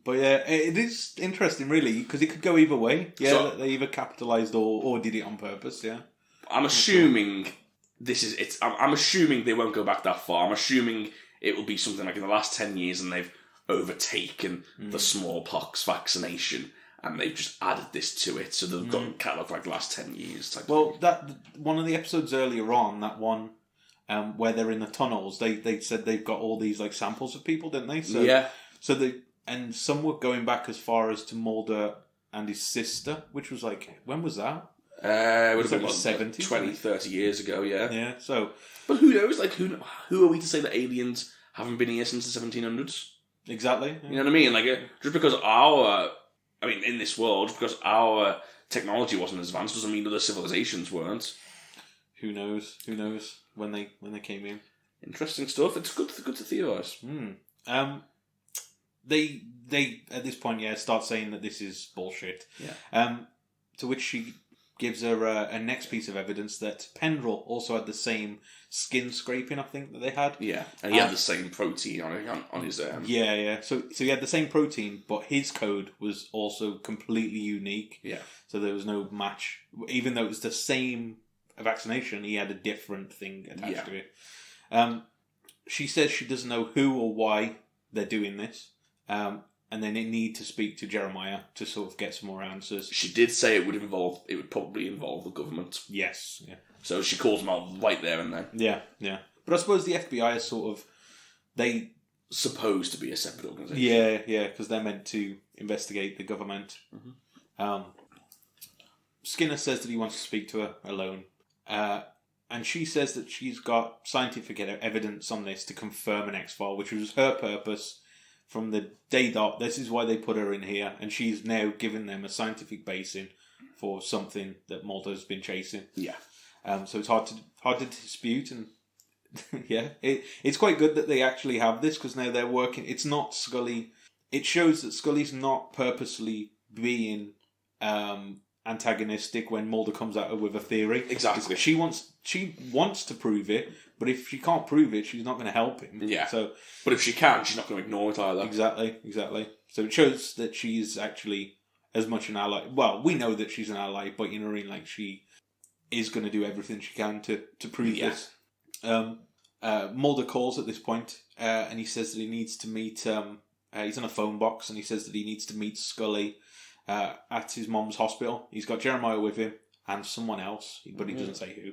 But yeah, it is interesting, really, because it could go either way. Yeah, So- they either capitalised or did it on purpose. Yeah. I'm assuming I'm assuming they won't go back that far. I'm assuming it will be something like in the last 10 years and they've overtaken the smallpox vaccination and they've just added this to it. So they've got a catalogue for like the last 10 years. Type Well, thing. that one of the episodes earlier on, that one where they're in the tunnels, they said they've got all these like samples of people, didn't they? So, yeah. So and some were going back as far as to Mulder and his sister, which was like, when was that? It would Was have it been 70s? 20, 30 years ago, yeah. Yeah. So But who knows? Like, who are we to say that aliens haven't been here since the 1700s? exactly. You know what I mean? Like, just because our I mean, in this world, because our technology wasn't as advanced, doesn't mean other civilizations weren't. Who knows? Who knows when they came in? Interesting stuff. It's good to theorise. They at this point start saying that this is bullshit. Yeah. To which she gives her a next piece of evidence that Pendrell also had the same skin scraping, I think, that they had. Yeah, and he had the same protein on his Yeah. So he had the same protein, but his code was also completely unique. Yeah. So there was no match, even though it was the same vaccination. He had a different thing attached to it. She says she doesn't know who or why they're doing this. And then they need to speak to Jeremiah to sort of get some more answers. She did say it would probably involve the government. Yes, yeah. So she calls them out right there and then. Yeah. But I suppose the FBI is sort of... They... Supposed to be a separate organisation. Yeah, because they're meant to investigate the government. Mm-hmm. Skinner says that he wants to speak to her alone. And she says that she's got scientific evidence on this to confirm an X-file, which was her purpose from the day dot. This is why they put her in here, and she's now given them a scientific basing for something that Mulder's been chasing. Yeah. So it's hard to dispute, and it's quite good that they actually have this, because now they're working. It's not Scully. It shows that Scully's not purposely being antagonistic when Mulder comes at her with a theory. Exactly. She wants to prove it, but if she can't prove it, she's not going to help him. Yeah. So, but if she can, she's not going to ignore it either. Exactly. So it shows that she's actually as much an ally. Well, we know that she's an ally, but you know what I mean? Like, she is going to do everything she can to prove this. Mulder calls at this point, and he says that he needs to meet... he's on a phone box, and he says that he needs to meet Scully at his mom's hospital. He's got Jeremiah with him, and someone else, but he doesn't say who.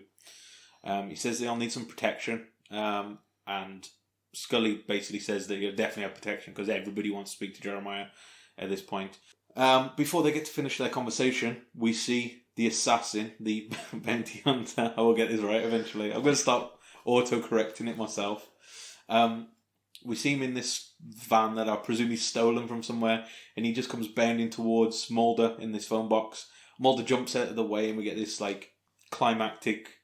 He says they'll need some protection, and Scully basically says that he'll definitely have protection because everybody wants to speak to Jeremiah at this point. Before they get to finish their conversation, we see the assassin, the bounty hunter. I will get this right eventually. I'm going to stop auto-correcting it myself. We see him in this van that I presume he's stolen from somewhere, and he just comes bounding towards Mulder in this phone box. Mulder jumps out of the way, and we get this like climactic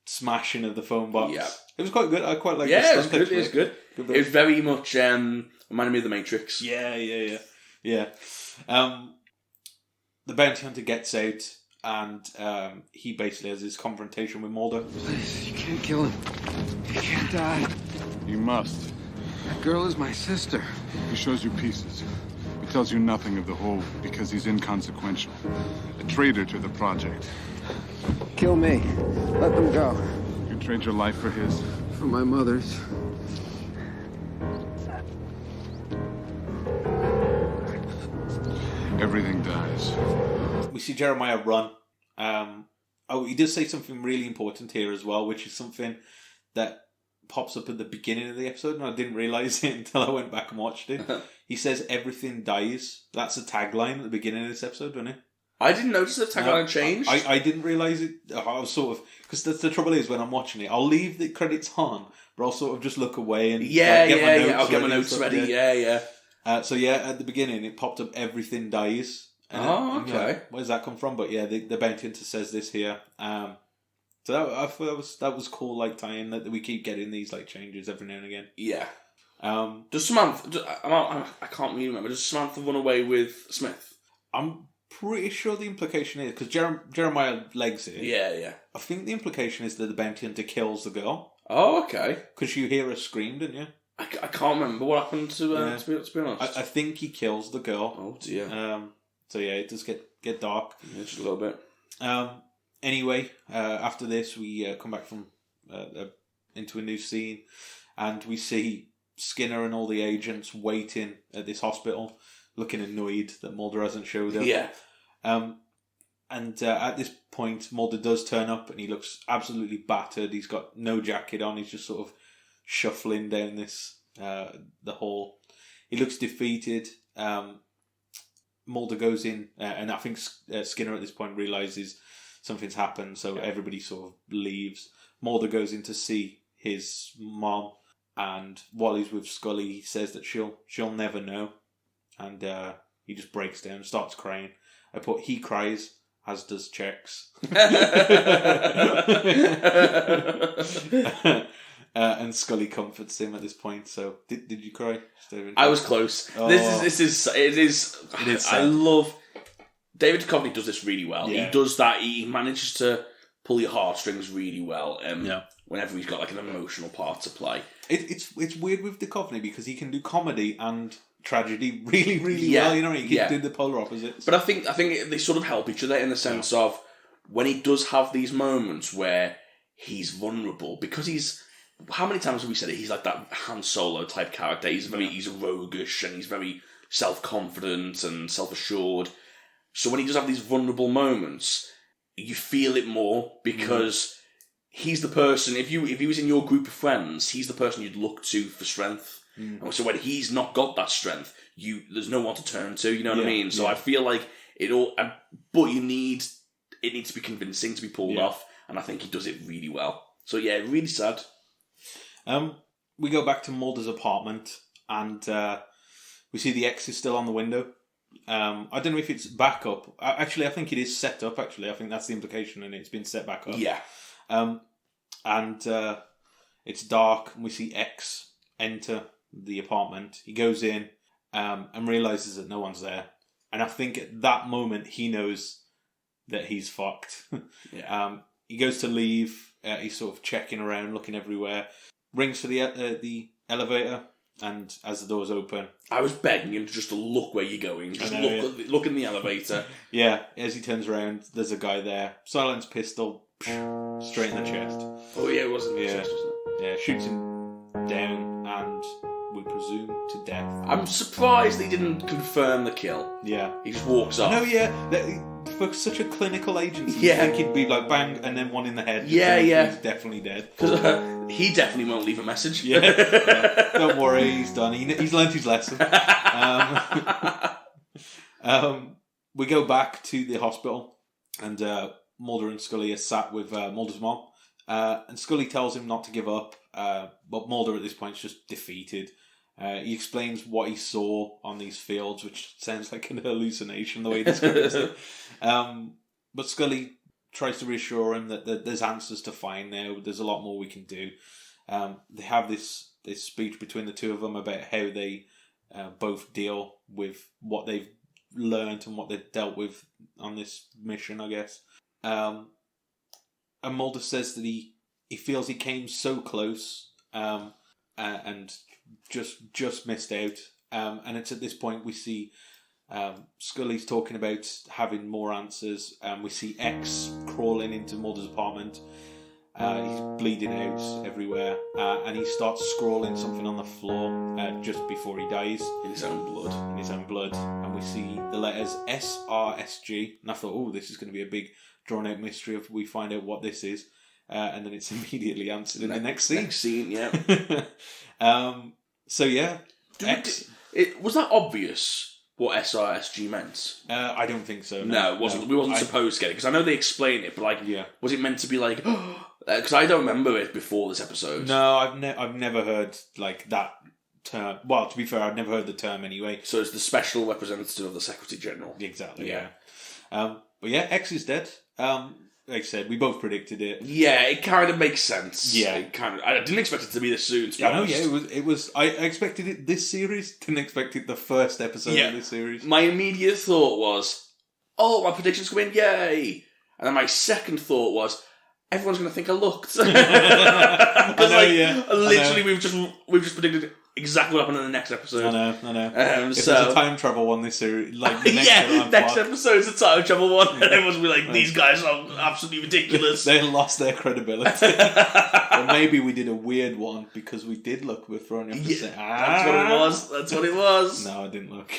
smashing of the phone box. Yeah. It was quite good. I quite like it. Yeah, it was good. It was very much reminded me of The Matrix. Yeah. The bounty hunter gets out, and he basically has this confrontation with Mulder. Please, you can't kill him. He can't die. You must. That girl is my sister. He shows you pieces. He tells you nothing of the whole because he's inconsequential. A traitor to the project. Kill me. Let them go. You trade your life for his? For my mother's. Everything dies. We see Jeremiah run. He does say something really important here as well, which is something that pops up at the beginning of the episode, and I didn't realise it until I went back and watched it. He says, "Everything dies." That's a tagline at the beginning of this episode, wasn't it? I didn't notice the tagline changed. I didn't realise it. I was sort of... Because the trouble is, when I'm watching it, I'll leave the credits on, but I'll sort of just look away and I'll get my notes ready. Yeah. So at the beginning, it popped up, "Everything dies." Okay. Like, where does that come from? But yeah, the bounty hunter says this here. So I thought that was cool, like tie-in that we keep getting these like changes every now and again. Yeah. Does Samantha? I can't really remember. Does Samantha run away with Smith? I'm pretty sure the implication is because Jeremiah legs it. Yeah. I think the implication is that the bounty hunter kills the girl. Oh, okay. Because you hear her scream, didn't you? I can't remember what happened to be honest. I think he kills the girl. Oh dear. So yeah, it does get dark. Yeah, just a little bit. Anyway, after this, we come back from into a new scene, and we see Skinner and all the agents waiting at this hospital, looking annoyed that Mulder hasn't showed up. Yeah. And at this point, Mulder does turn up, and he looks absolutely battered. He's got no jacket on. He's just sort of shuffling down this the hall. He looks defeated. Mulder goes in, and I think Skinner at this point realises something's happened, so everybody sort of leaves. Mulder goes in to see his mom, and while he's with Scully, he says that she'll never know, and he just breaks down, starts crying. I put, he cries, as does Chex. And Scully comforts him at this point. So, did you cry, Stephen? I was close. Oh. It is. I love David Duchovny does this really well. Yeah. He does that. He manages to pull your heartstrings really well. Whenever he's got like an emotional part to play, it's weird with Duchovny because he can do comedy and tragedy really well. You know, he can do the polar opposites. But I think they sort of help each other in the sense of when he does have these moments where he's vulnerable because he's. How many times have we said it? He's like that Han Solo type character. He's roguish and he's very self-confident and self-assured. So when he does have these vulnerable moments, you feel it more because he's the person. If he was in your group of friends, he's the person you'd look to for strength. And so when he's not got that strength, there's no one to turn to. You know what I mean? So I feel like it all, but it needs to be convincing to be pulled off, and I think he does it really well. So yeah, really sad. We go back to Mulder's apartment, and we see the X is still on the window. I don't know if it's back up. Actually, I think it is set up. Actually, I think that's the implication, and it's been set back up. Yeah. And it's dark, and we see X enter the apartment. He goes in and realizes that no one's there. And I think at that moment he knows that he's fucked. He goes to leave. He's sort of checking around, looking everywhere. Rings for the elevator, and as the doors open, I was begging him to look where you're going. Just look in the elevator. Yeah, as he turns around, there's a guy there. Silenced pistol, straight in the chest. Oh yeah, it was in the chest, wasn't it? Yeah, shoots him down, and we presume to death. I'm surprised they didn't confirm the kill. Yeah, he just walks off. No, yeah. For such a clinical agency, you think he'd be like bang and then one in the head. Yeah. He's definitely dead. Because he definitely won't leave a message. Don't worry, he's done. He's learnt his lesson. We go back to the hospital, and Mulder and Scully are sat with Mulder's mom. And Scully tells him not to give up, but Mulder at this point is just defeated. He explains what he saw on these fields, which sounds like an hallucination the way he describes it. But Scully tries to reassure him that there's answers to find now. There's a lot more we can do. They have this speech between the two of them about how they both deal with what they've learned and what they've dealt with on this mission, I guess. And Mulder says that he feels he came so close and just missed out. And it's at this point we see Scully's talking about having more answers. We see X crawling into Mulder's apartment. He's bleeding out everywhere, and he starts scrawling something on the floor just before he dies. In his own blood. And we see the letters SRSG. And I thought, oh, this is going to be a big drawn out mystery if we find out what this is. And then it's immediately answered in the next scene. Next scene, yeah. So yeah, was that obvious what SRSG meant? I don't think so. No, it wasn't. We wasn't supposed to get it because I know they explain it, but was it meant to be like? Because I don't remember it before this episode. No, I've never heard like that term. Well, to be fair, I've never heard the term anyway. So it's the special representative of the Secretary General. Exactly. Yeah. But yeah, X is dead. Like I said, we both predicted it. Yeah, it kind of makes sense. Yeah, I didn't expect it to be this soon. It was. I expected it this series. Didn't expect it the first episode of this series. My immediate thought was, "Oh, my predictions come in, yay!" And then my second thought was, "Everyone's going to think I looked." Because literally, we've just predicted exactly what happened in the next episode. I know. If there's a time travel one this series, like the next episode's a time travel one, and everyone's be like, "These guys are absolutely ridiculous." They lost their credibility. Or maybe we did a weird one because we did look. We're throwing up to say, That's what it was. No, I didn't look.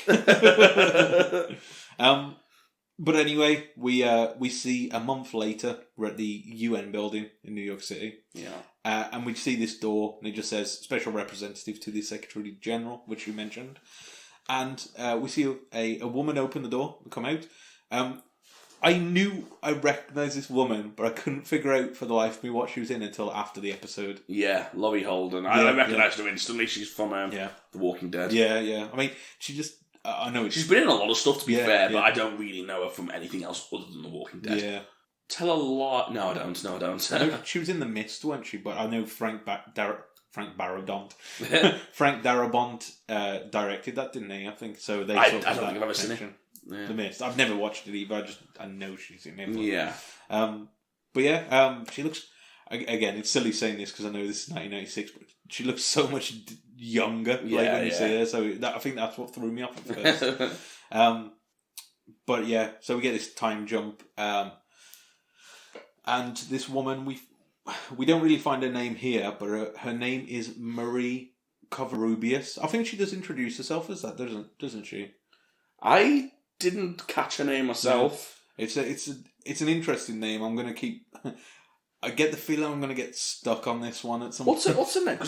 But anyway, we see a month later we're at the UN building in New York City. Yeah. And we see this door, and it just says "Special Representative to the Secretary General," which you mentioned. And we see a woman open the door and come out. I knew I recognised this woman, but I couldn't figure out for the life of me what she was in until after the episode. Yeah, Laurie Holden. I recognised her instantly. She's from The Walking Dead. Yeah. I mean, I know she's been in a lot of stuff, to be fair, yeah. but I don't really know her from anything else other than The Walking Dead. Yeah. Tell a lot. No, I don't. I know she was in The Mist, wasn't she? But I know Frank Darabont directed that, didn't he? I think so. I don't think I've ever seen it. Yeah. The Mist. I've never watched it either. I know she's in it. But, yeah. But yeah, she looks. Again, it's silly saying this because I know this is 1996, but she looks so much younger. When you see her, so I think that's what threw me off at first. But yeah, so we get this time jump, and this woman we don't really find her name here, but her name is Marie Covarrubias. I think she does introduce herself as that, doesn't she? I didn't catch her name myself. Yeah. It's an interesting name. I'm going to keep. I get the feeling I'm going to get stuck on this one at some point. What's her name?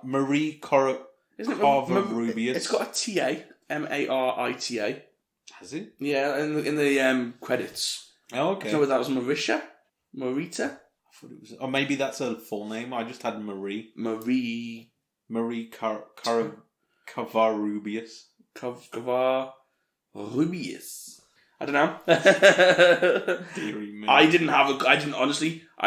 Marie Covarrubias. It's got a T-A. Marita. Has it? Yeah, in the credits. Oh, okay. I thought that was Marita. I thought it was, or maybe that's her full name. I just had Marie Covarrubias. Covarrubias. I don't know. I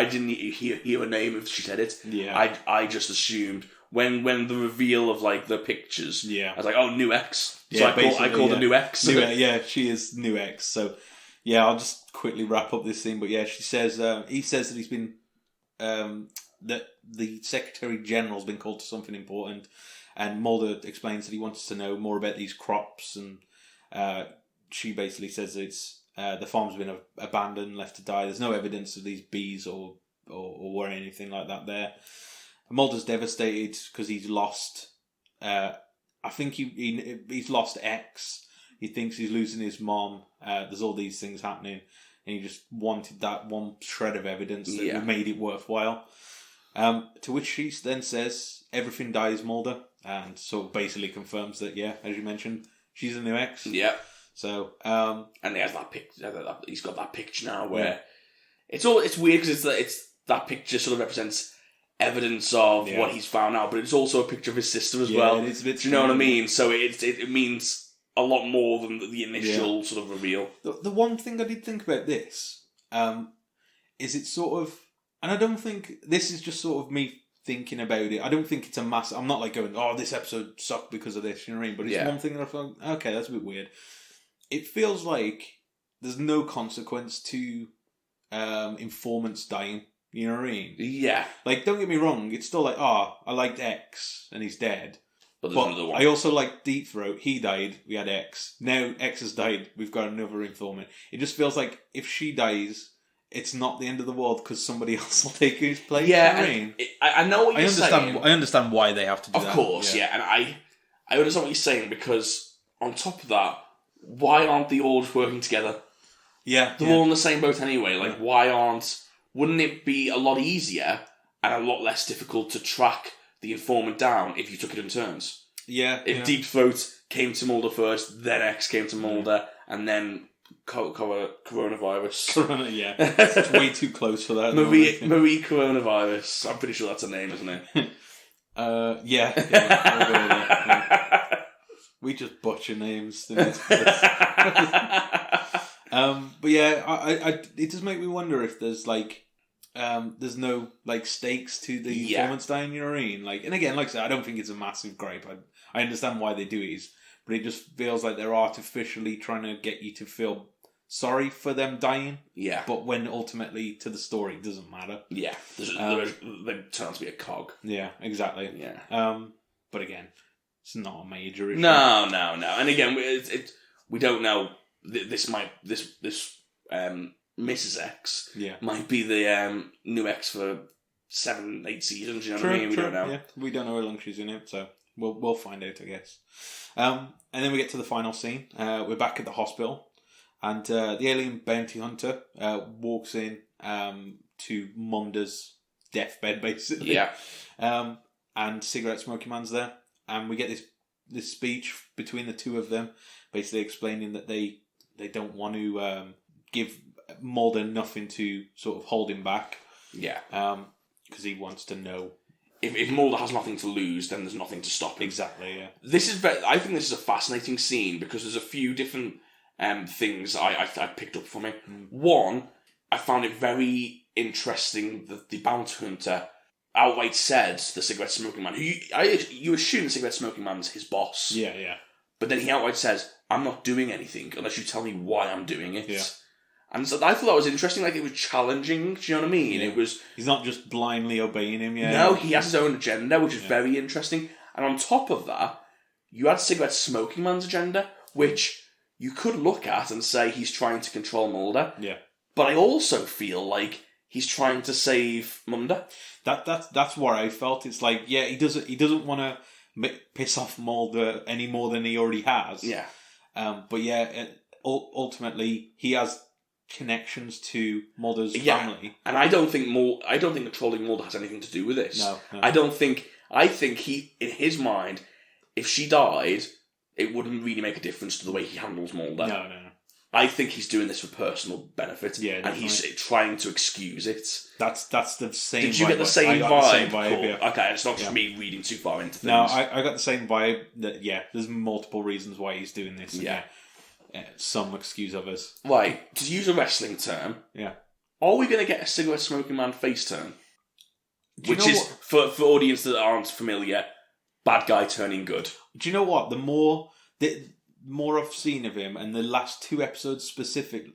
didn't hear her name if she said it. Yeah. I just assumed when the reveal of like the pictures. Yeah. I was like, oh, new X. So yeah, I called her new X. Yeah, she is new X. So yeah, I'll just quickly wrap up this thing. But yeah, she says he says that he's been that the Secretary General's been called to something important, and Mulder explains that he wants to know more about these crops, and she basically says that it's the farm's been abandoned, left to die. There's no evidence of these bees or anything like that there. And Mulder's devastated because he's lost. I think he's lost X. He thinks he's losing his mom. There's all these things happening, and he just wanted that one shred of evidence that made it worthwhile. To which she then says, "Everything dies, Mulder," and sort of basically confirms that, yeah, as you mentioned, she's a new X. Yeah. So, and he has that picture. He's got that picture now where it's weird because it's that picture sort of represents evidence of what he's found out, but it's also a picture of his sister as well. It is a bit. Do you know what I mean? So it means a lot more than the initial sort of reveal. The one thing I did think about this is it's sort of, and I don't think this is just sort of me thinking about it. I don't think it's a mass. I'm not like going, oh, this episode sucked because of this. You know what I mean? But it's one thing that I thought, okay, that's a bit weird. It feels like there's no consequence to informants dying. You know what I mean? Yeah. Like, don't get me wrong. It's still like, I liked X and he's dead. But there's another one. I also liked Deep Throat. He died. We had X. Now X has died. We've got another informant. It just feels like if she dies, it's not the end of the world because somebody else will take his place. Yeah, you know I know what you're saying. I understand why they have to do that. Of course, yeah. And I understand what you're saying because on top of that, why aren't they all just working together? Yeah. They're all in the same boat anyway. Like, wouldn't it be a lot easier and a lot less difficult to track the informant down if you took it in turns? Yeah. If Deep Throat came to Mulder first, then X came to Mulder, and then coronavirus. Yeah. It's way too close for that. Marie Coronavirus. I'm pretty sure that's her name, isn't it? Yeah. We just butcher names. But yeah, it does make me wonder if there's like, there's no like stakes to the informants dying. You know what I mean? Like, and again, like I said, I don't think it's a massive gripe. I understand why they do it, but it just feels like they're artificially trying to get you to feel sorry for them dying. Yeah. But when ultimately to the story it doesn't matter. Yeah. They turn out to be a cog. Yeah. Exactly. Yeah. But again, it's not a major issue. No. And again, we don't know. This Mrs. X might be the new X for 7-8 seasons. You know what I mean? We don't know. Yeah. We don't know how long she's in it, so we'll find out, I guess. And then we get to the final scene. We're back at the hospital, and the alien bounty hunter walks in to Mulder's deathbed, basically. Yeah. And Cigarette Smoking Man's there, and we get this speech between the two of them, basically explaining that they don't want to give Mulder nothing to sort of hold him back. Yeah. Because he wants to know if Mulder has nothing to lose, then there's nothing to stop him. Exactly, yeah. I think this is a fascinating scene because there's a few different things I picked up from it. One, I found it very interesting that the bounty hunter outright said the cigarette smoking man, you assume the cigarette smoking man's his boss. Yeah, yeah. But then he outright says, I'm not doing anything unless you tell me why I'm doing it. Yeah. And so I thought that was interesting, like it was challenging, do you know what I mean? Yeah. It was... He's not just blindly obeying him, yeah. No, he has his own agenda, which is very interesting. And on top of that, you had cigarette smoking man's agenda, which you could look at and say he's trying to control Mulder. Yeah. But I also feel like he's trying to save Mulder. That's what I felt. It's like, yeah, he doesn't want to piss off Mulder any more than he already has. Yeah. But yeah, ultimately he has connections to Mulder's family, and I don't think controlling Mulder has anything to do with this. No. I think he, in his mind, if she died, it wouldn't really make a difference to the way he handles Mulder. No. I think he's doing this for personal benefit, and he's trying to excuse it. That's the same. Did you get the same vibe? The same vibe, cool. yeah. Okay, it's not just me reading too far into things. No, I got the same vibe that there's multiple reasons why he's doing this. Yeah. Some excuse of us. Right, to use a wrestling term, are we going to get a cigarette smoking man face turn? Which is, for audience that aren't familiar, bad guy turning good. Do you know what? The more I've seen of him, and the last 2 episodes specifically,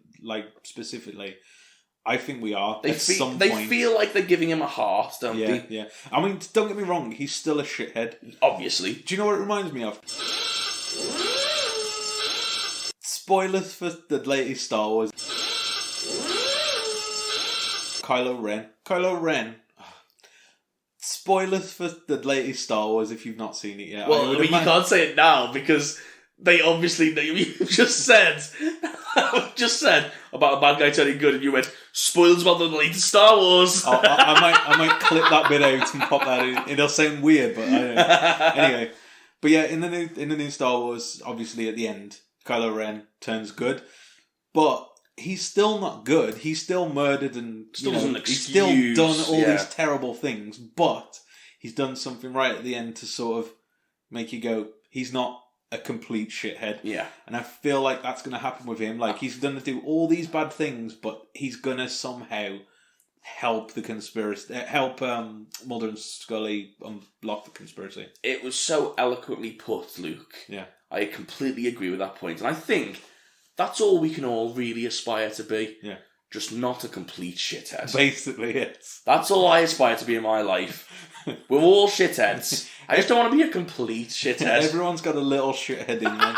I think we are. They feel like they're giving him a heart, don't they? Yeah. I mean, don't get me wrong, he's still a shithead. Obviously. Do you know what it reminds me of? Spoilers for the latest Star Wars. Kylo Ren. Spoilers for the latest Star Wars if you've not seen it yet. Well, you can't say it now because they obviously know. You just said about a bad guy turning good, and you went spoilers about the latest Star Wars. I might clip that bit out and pop that in. It'll sound weird, but I don't know. Anyway, but yeah, in the new Star Wars, obviously at the end, Kylo Ren turns good, but he's still not good. He's still murdered and he's still done all these terrible things, but he's done something right at the end to sort of make you go, he's not a complete shithead. Yeah. And I feel like that's going to happen with him. Like, he's going to do all these bad things, but he's going to somehow help the conspiracy, help Mulder and Scully unblock the conspiracy. It was so eloquently put, Luke. Yeah. I completely agree with that point. And I think that's all we can all really aspire to be. Yeah. Just not a complete shithead. Basically, yes. That's all I aspire to be in my life. We're all shitheads. I just don't want to be a complete shithead. Everyone's got a little shithead in them.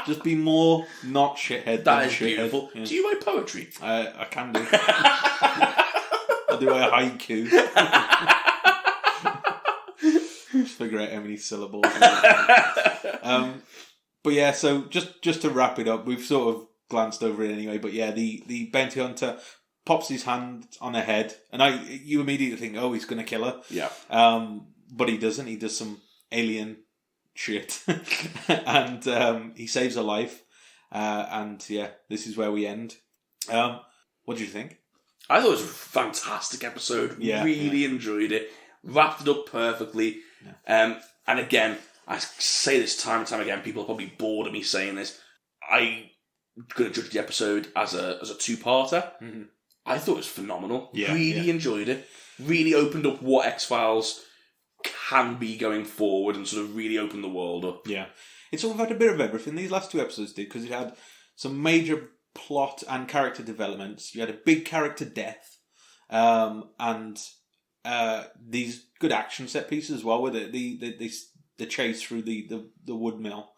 Just be more not shithead. That is shithead. beautiful. Yeah. Do you write poetry? I can do. I do a haiku. Just figure out how many syllables. But yeah, so just to wrap it up, we've sort of glanced over it anyway. But yeah, the bounty hunter pops his hand on her head, and you immediately think, oh, he's going to kill her. Yeah. But he doesn't. He does some alien shit, and he saves her life. And yeah, this is where we end. What do you think? I thought it was a fantastic episode. Yeah, really enjoyed it. Wrapped it up perfectly. Yeah. And again, I say this time and time again, people are probably bored of me saying this. I'm going to judge the episode as a 2-parter. Mm-hmm. I thought it was phenomenal. Yeah, really enjoyed it. Really opened up what X-Files can be going forward and sort of really opened the world up. Yeah. It's all had a bit of everything. These last 2 episodes did, because it had some major plot and character developments. You had a big character death, and these good action set pieces as well, with the chase through the wood mill.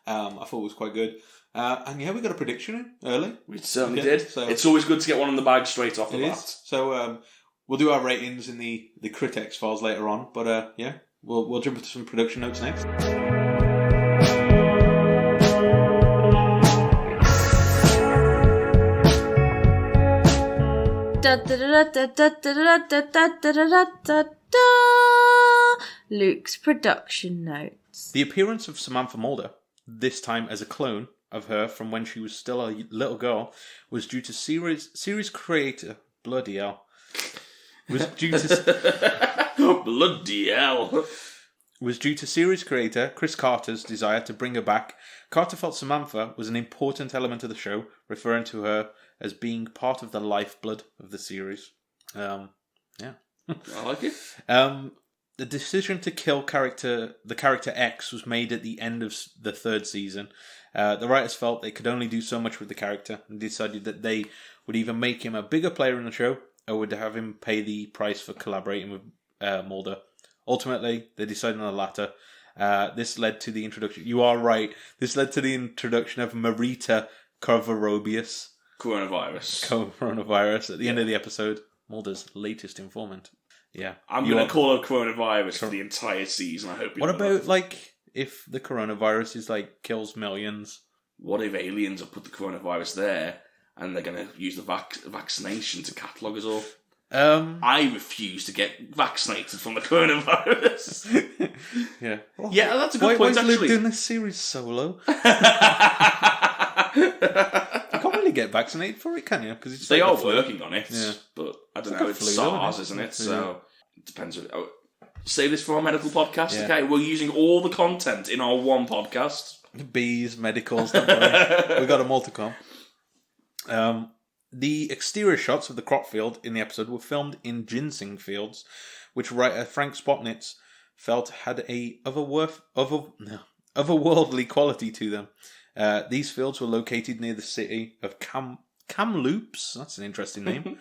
I thought was quite good. And yeah, we got a prediction in early. We certainly did. So it's always good to get one in the bag straight off the bat. So we'll do our ratings in the Critic X-Files later on. But yeah, we'll jump into some production notes next. Luke's production notes. The appearance of Samantha Mulder, this time as a clone of her from when she was still a little girl, was due to series creator, bloody hell, was due to bloody hell. Was due to series creator Chris Carter's desire to bring her back. Carter felt Samantha was an important element of the show, referring to her as being part of the lifeblood of the series. Yeah. I like it. The decision to kill the character X was made at the end of the third season. The writers felt they could only do so much with the character and decided that they would either make him a bigger player in the show or would have him pay the price for collaborating with Mulder. Ultimately, they decided on the latter. This led to the introduction. You are right. This led to the introduction of Marita Covarrubias. Coronavirus at the end of the episode. Mulder's latest informant. Yeah. I'm going to call her coronavirus for the entire season. I hope. What about if the coronavirus is kills millions? What if aliens have put the coronavirus there and they're going to use the vaccination to catalogue us all? I refuse to get vaccinated from the coronavirus. Yeah. Well, yeah, that's a good point, actually. Why is Luke doing this series solo? You can't really get vaccinated for it, can you? Because they are working on it, yeah. But I don't know. It's SARS, isn't it? So it depends. Save this for our medical podcast. Yeah. Okay, we're using all the content in our one podcast. Bees, medicals, don't worry. We got them all to come. The exterior shots of the crop field in the episode were filmed in ginseng fields, which writer Frank Spotnitz felt had a otherworldly quality to them. These fields were located near the city of Kamloops, that's an interesting name,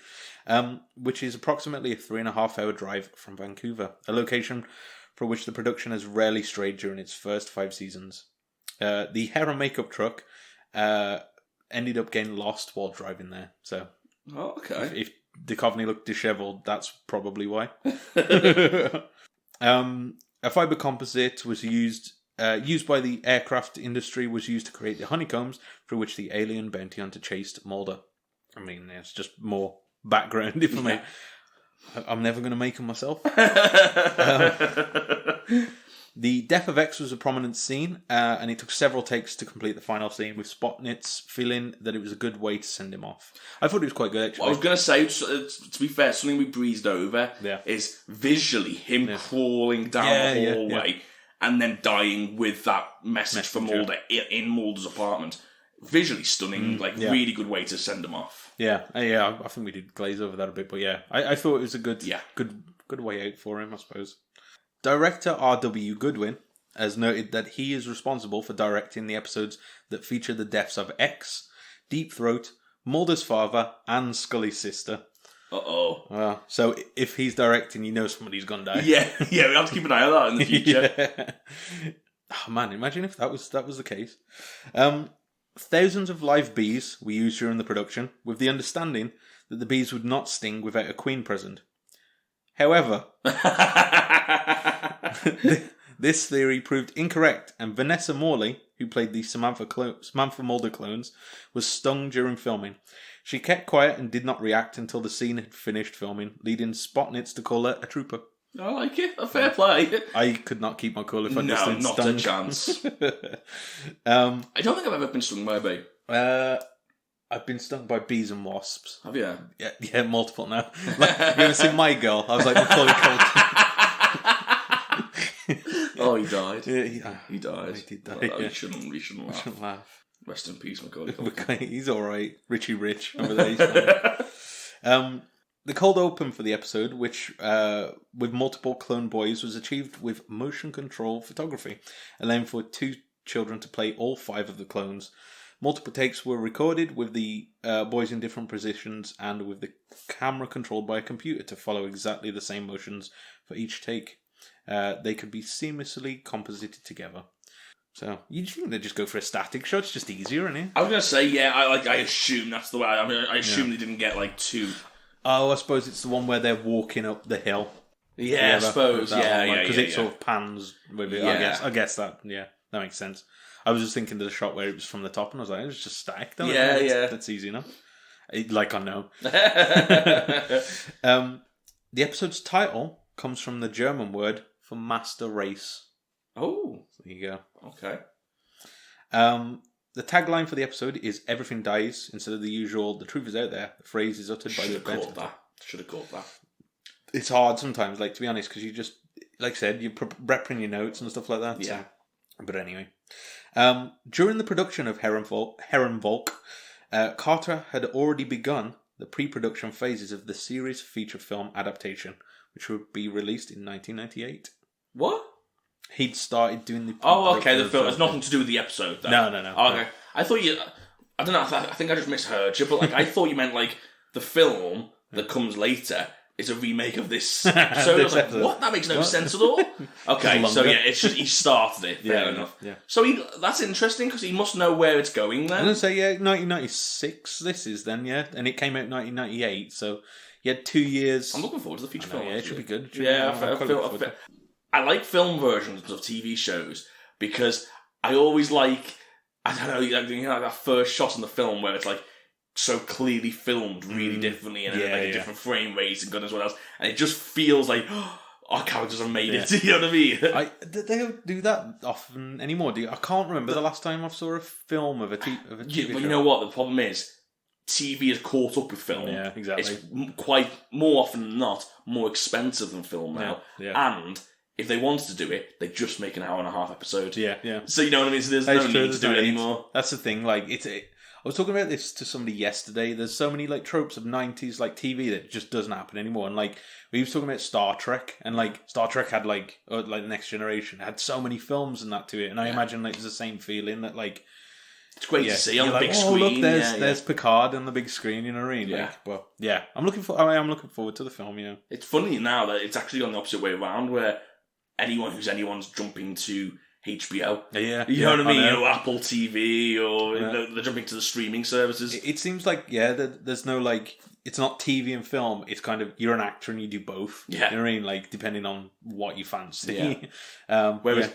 which is approximately a 3.5-hour drive from Vancouver, a location for which the production has rarely strayed during its first 5 seasons. The hair and makeup truck ended up getting lost while driving there. So, if Duchovny looked dishevelled, that's probably why. A fibre composite was used by the aircraft industry, was used to create the honeycombs through which the alien bounty hunter chased Mulder. I mean, it's just more background information. I'm never going to make them myself. The death of X was a prominent scene, and it took several takes to complete the final scene, with Spotnitz feeling that it was a good way to send him off. I thought it was quite good, actually. Well, I was going to say, to be fair, something we breezed over is visually him crawling down the hallway and then dying with that message from Mulder in Mulder's apartment. Visually stunning, really good way to send him off. Yeah, I think we did glaze over that a bit, but I thought it was a good way out for him, I suppose. Director R.W. Goodwin has noted that he is responsible for directing the episodes that feature the deaths of X, Deep Throat, Mulder's father, and Scully's sister. Uh-oh. So if he's directing, you know somebody's gonna die. Yeah, we have to keep an eye on that in the future. Oh man, imagine if that was the case. Thousands of live bees were used during the production, with the understanding that the bees would not sting without a queen present. However, this theory proved incorrect, and Vanessa Morley, who played the Samantha Mulder clones, was stung during filming. She kept quiet and did not react until the scene had finished filming, leading Spotnitz to call her a trooper. I like it. A fair play. I could not keep my cool if I'd just been not stung. a chance. I don't think I've ever been stung by a bee. I've been stung by bees and wasps. Have you? Yeah, multiple now. You ever seen My Girl? I was like Macaulay Culkin. Oh, he died. Yeah, he died. He did die. Well, you shouldn't laugh. Rest in peace, Macaulay Culkin. He's all right. Richie Rich over there. The cold open for the episode, which with multiple clone boys, was achieved with motion control photography, allowing for 2 children to play all 5 of the clones. Multiple takes were recorded with the boys in different positions and with the camera controlled by a computer to follow exactly the same motions for each take. They could be seamlessly composited together. So, you think they'd just go for a static shot? It's just easier, isn't it? I was going to say, I assume that's the way. I mean, I assume they didn't get 2... Oh, I suppose it's the one where they're walking up the hill. Yeah, I suppose. Because it sort of pans with it. Yeah. I guess that makes sense. I was just thinking of the shot where it was from the top, and I was like, it was just stacked. That's easy enough. I know. The episode's title comes from the German word for master race. Oh. There you go. Okay. The tagline for the episode is "Everything dies" instead of the usual "The truth is out there." The phrase is uttered by the event. Should have caught that. it's hard sometimes, like, to be honest, because you just, like I said, you're repping your notes and stuff like that. Yeah. So. But anyway. During the production of Herronvolk, Carter had already begun the pre-production phases of the series feature film adaptation, which would be released in 1998. What? He'd started doing the... Oh, okay, the film. It's nothing to do with the episode, though. No. Oh, okay. I thought you... I don't know, I think I just misheard you, but like I thought you meant like the film that comes later is a remake of this episode. I was like, what? That makes no sense at all. Okay, so yeah, it's just he started it. Fair enough. Yeah. So that's interesting because he must know where it's going then. I'm going to say, yeah, 1996 this is then, yeah. And it came out in 1998, so he had 2 years. I'm looking forward to the feature film. Yeah, it should be good. I like film versions of TV shows because I always like, I don't know, you know, that first shot in the film where it's like so clearly filmed really differently and a different frame rate and goodness what else, and it just feels like our characters have made it. You know what I mean? They don't do that often anymore, do you? I can't remember the last time I saw a film of a TV show. But you know what? The problem is TV is caught up with film. Yeah, exactly. It's quite more often than not more expensive than film now, and if they wanted to do it, they just make an hour and a half episode. Yeah. So you know what I mean? So there's no need to do it anymore. That's the thing. Like I was talking about this to somebody yesterday. There's so many like tropes of 90s like TV that just doesn't happen anymore. And like we were talking about Star Trek, and like Star Trek had like the Next Generation had so many films and that to it. And I imagine like there's the same feeling that like it's great to see on the big screen. Look, there's Picard on the big screen. You know what I mean? Like, but yeah, I'm looking forward to the film. You know, it's funny now that it's actually on the opposite way around, where anyone's jumping to HBO. You know what I mean? You know, Apple TV or they're jumping to the streaming services. It seems like there's no like it's not TV and film. It's kind of you're an actor and you do both. Yeah, you know what I mean? Like depending on what you fancy. Yeah. Whereas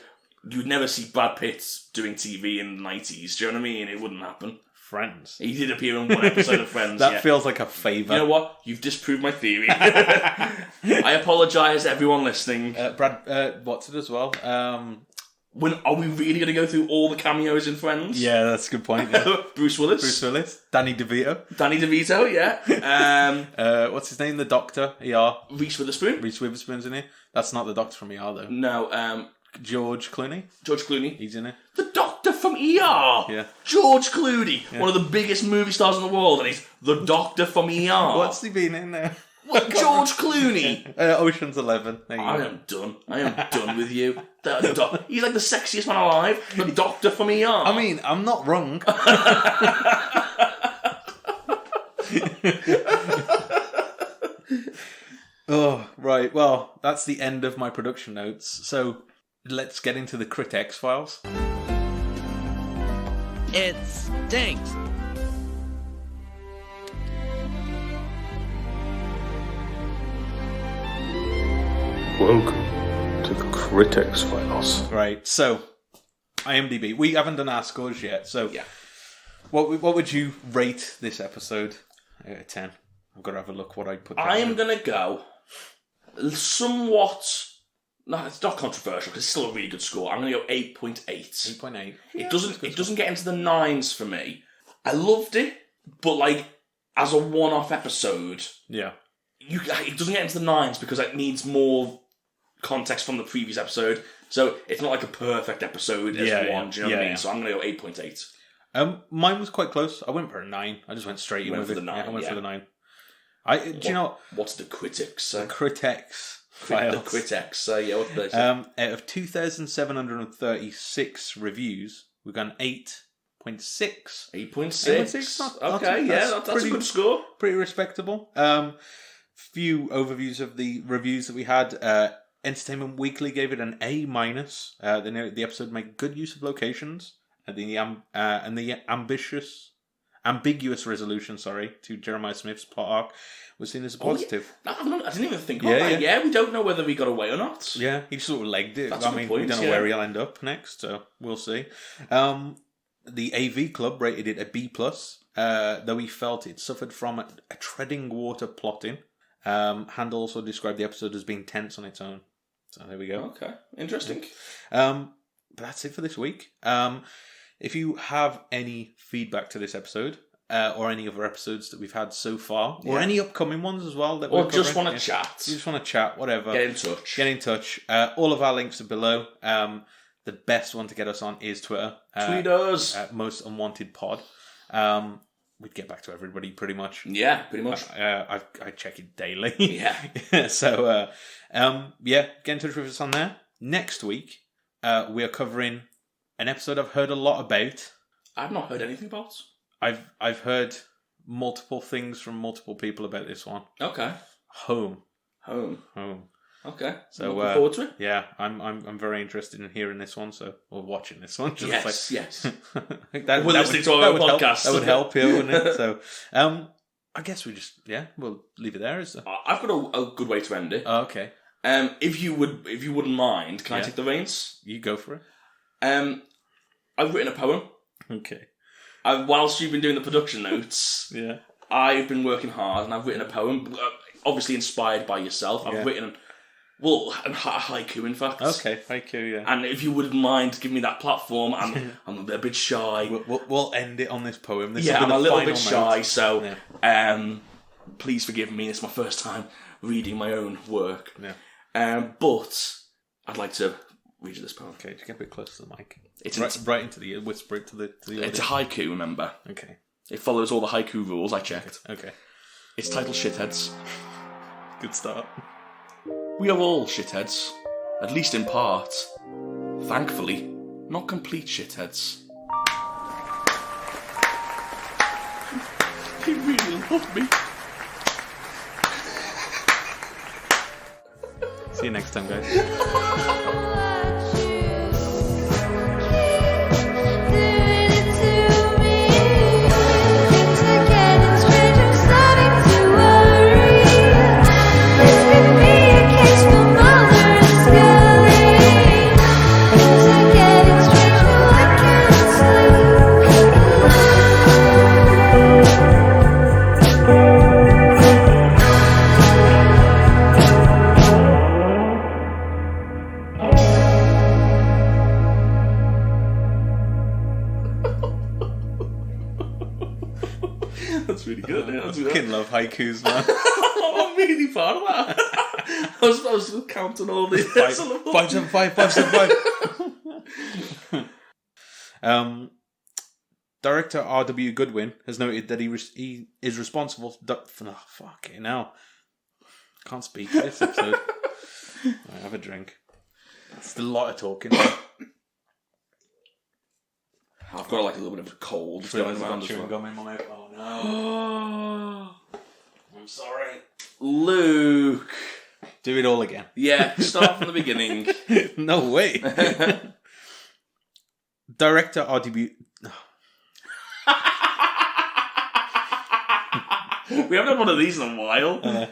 you'd never see Brad Pitt doing TV in the 90s. Do you know what I mean? It wouldn't happen. Friends. He did appear in one episode of Friends. That feels like a favour. You know what? You've disproved my theory. I apologise to everyone listening. Brad watched it as well. When are we really going to go through all the cameos in Friends? Yeah, that's a good point. Yeah. Bruce Willis. Danny DeVito, yeah. What's his name? The Doctor, ER. Reese Witherspoon. Reese Witherspoon's in it. That's not the Doctor from ER, though. No, George Clooney. He's in it. The Doctor from ER. Yeah. George Clooney, one of the biggest movie stars in the world, and he's the Doctor from ER. What's he been in there? What, George Clooney? Ocean's 11. I am done with you. He's like the sexiest man alive. The Doctor from ER. I mean, I'm not wrong. Oh, right. Well, that's the end of my production notes. So let's get into the Critic files. It stinks. Welcome to the Critic files. Right, so IMDb. We haven't done our scores yet, so what would you rate this episode out of 10? I've got to have a look what I put down. I am going to go somewhat... No, it's not controversial because it's still a really good score. I'm going to go 8.8. 8.8. It doesn't get into the 9s for me. I loved it, but like as a one-off episode, it doesn't get into the 9s because it needs more context from the previous episode. So it's not like a perfect episode as one. Do you know what I mean? So I'm going to go 8.8. Mine was quite close. I went for a 9. I just went straight in with it. I went for the 9. Do you know what's the critics say? The critics. The critics say, what do they say? Out of 2,736 reviews, we've got an 8.6. 8.6. Okay, that's a good score. Pretty respectable. Few overviews of the reviews that we had. Entertainment Weekly gave it an A-. They know the episode made good use of locations and the ambiguous resolution, to Jeremiah Smith's plot arc was seen as a positive. I didn't even think about that. Yeah, we don't know whether we got away or not. Yeah, he sort of legged it. That's a good point, we don't know where he'll end up next, so we'll see. The AV Club rated it a B+, though he felt it suffered from a treading water plotting. Hand also described the episode as being tense on its own. So there we go. Okay, interesting. But that's it for this week. If you have any feedback to this episode, or any other episodes that we've had so far, or any upcoming ones as well. Or just want to chat. You just want to chat, whatever. Get in touch. Get in touch. All of our links are below. The best one to get us on is Twitter. Tweet us. Most Unwanted Pod. We'd get back to everybody pretty much. Yeah, pretty much. I check it daily. Yeah. So, get in touch with us on there. Next week, we are covering an episode I've heard a lot about. I've not heard anything about. I've heard multiple things from multiple people about this one. Okay. Home. Okay. So looking forward to it. Yeah, I'm very interested in hearing this one. Or watching this one. Yes. We're listening to our podcast. That would help, yeah, wouldn't it? So, I guess we'll leave it there. I've got a good way to end it. Oh, okay. If you wouldn't mind, can I take the reins? You go for it. I've written a poem. Okay. Whilst you've been doing the production notes, yeah, I've been working hard and I've written a poem, obviously inspired by yourself. I've written, a haiku, in fact. Okay, haiku, yeah. And if you wouldn't mind giving me that platform, I'm a bit shy. We'll end it on this poem. I'm a little bit shy, so please forgive me. It's my first time reading my own work. Yeah. But I'd like to read you this poem. Okay, just get a bit closer to the mic. It's right into the whisper it to the audience. It's a haiku, remember? Okay. It follows all the haiku rules. I checked. Okay. It's titled Shitheads. Good start. We are all shitheads, at least in part. Thankfully, not complete shitheads. He really loved me. See you next time, guys. That's really good. Yeah, I fucking love haikus, man. I'm really proud of that. I was counting all the 575. Director R.W. Goodwin has noted that he is responsible for... fucking hell. Can't speak for this episode. I have a drink. It's a lot of talking. I've got like a little bit of a cold going around as well. Gum in my mouth. Oh no. I'm sorry. Luke. Do it all again. Yeah, start from the beginning. No way. Director R.W. We haven't had one of these in a while.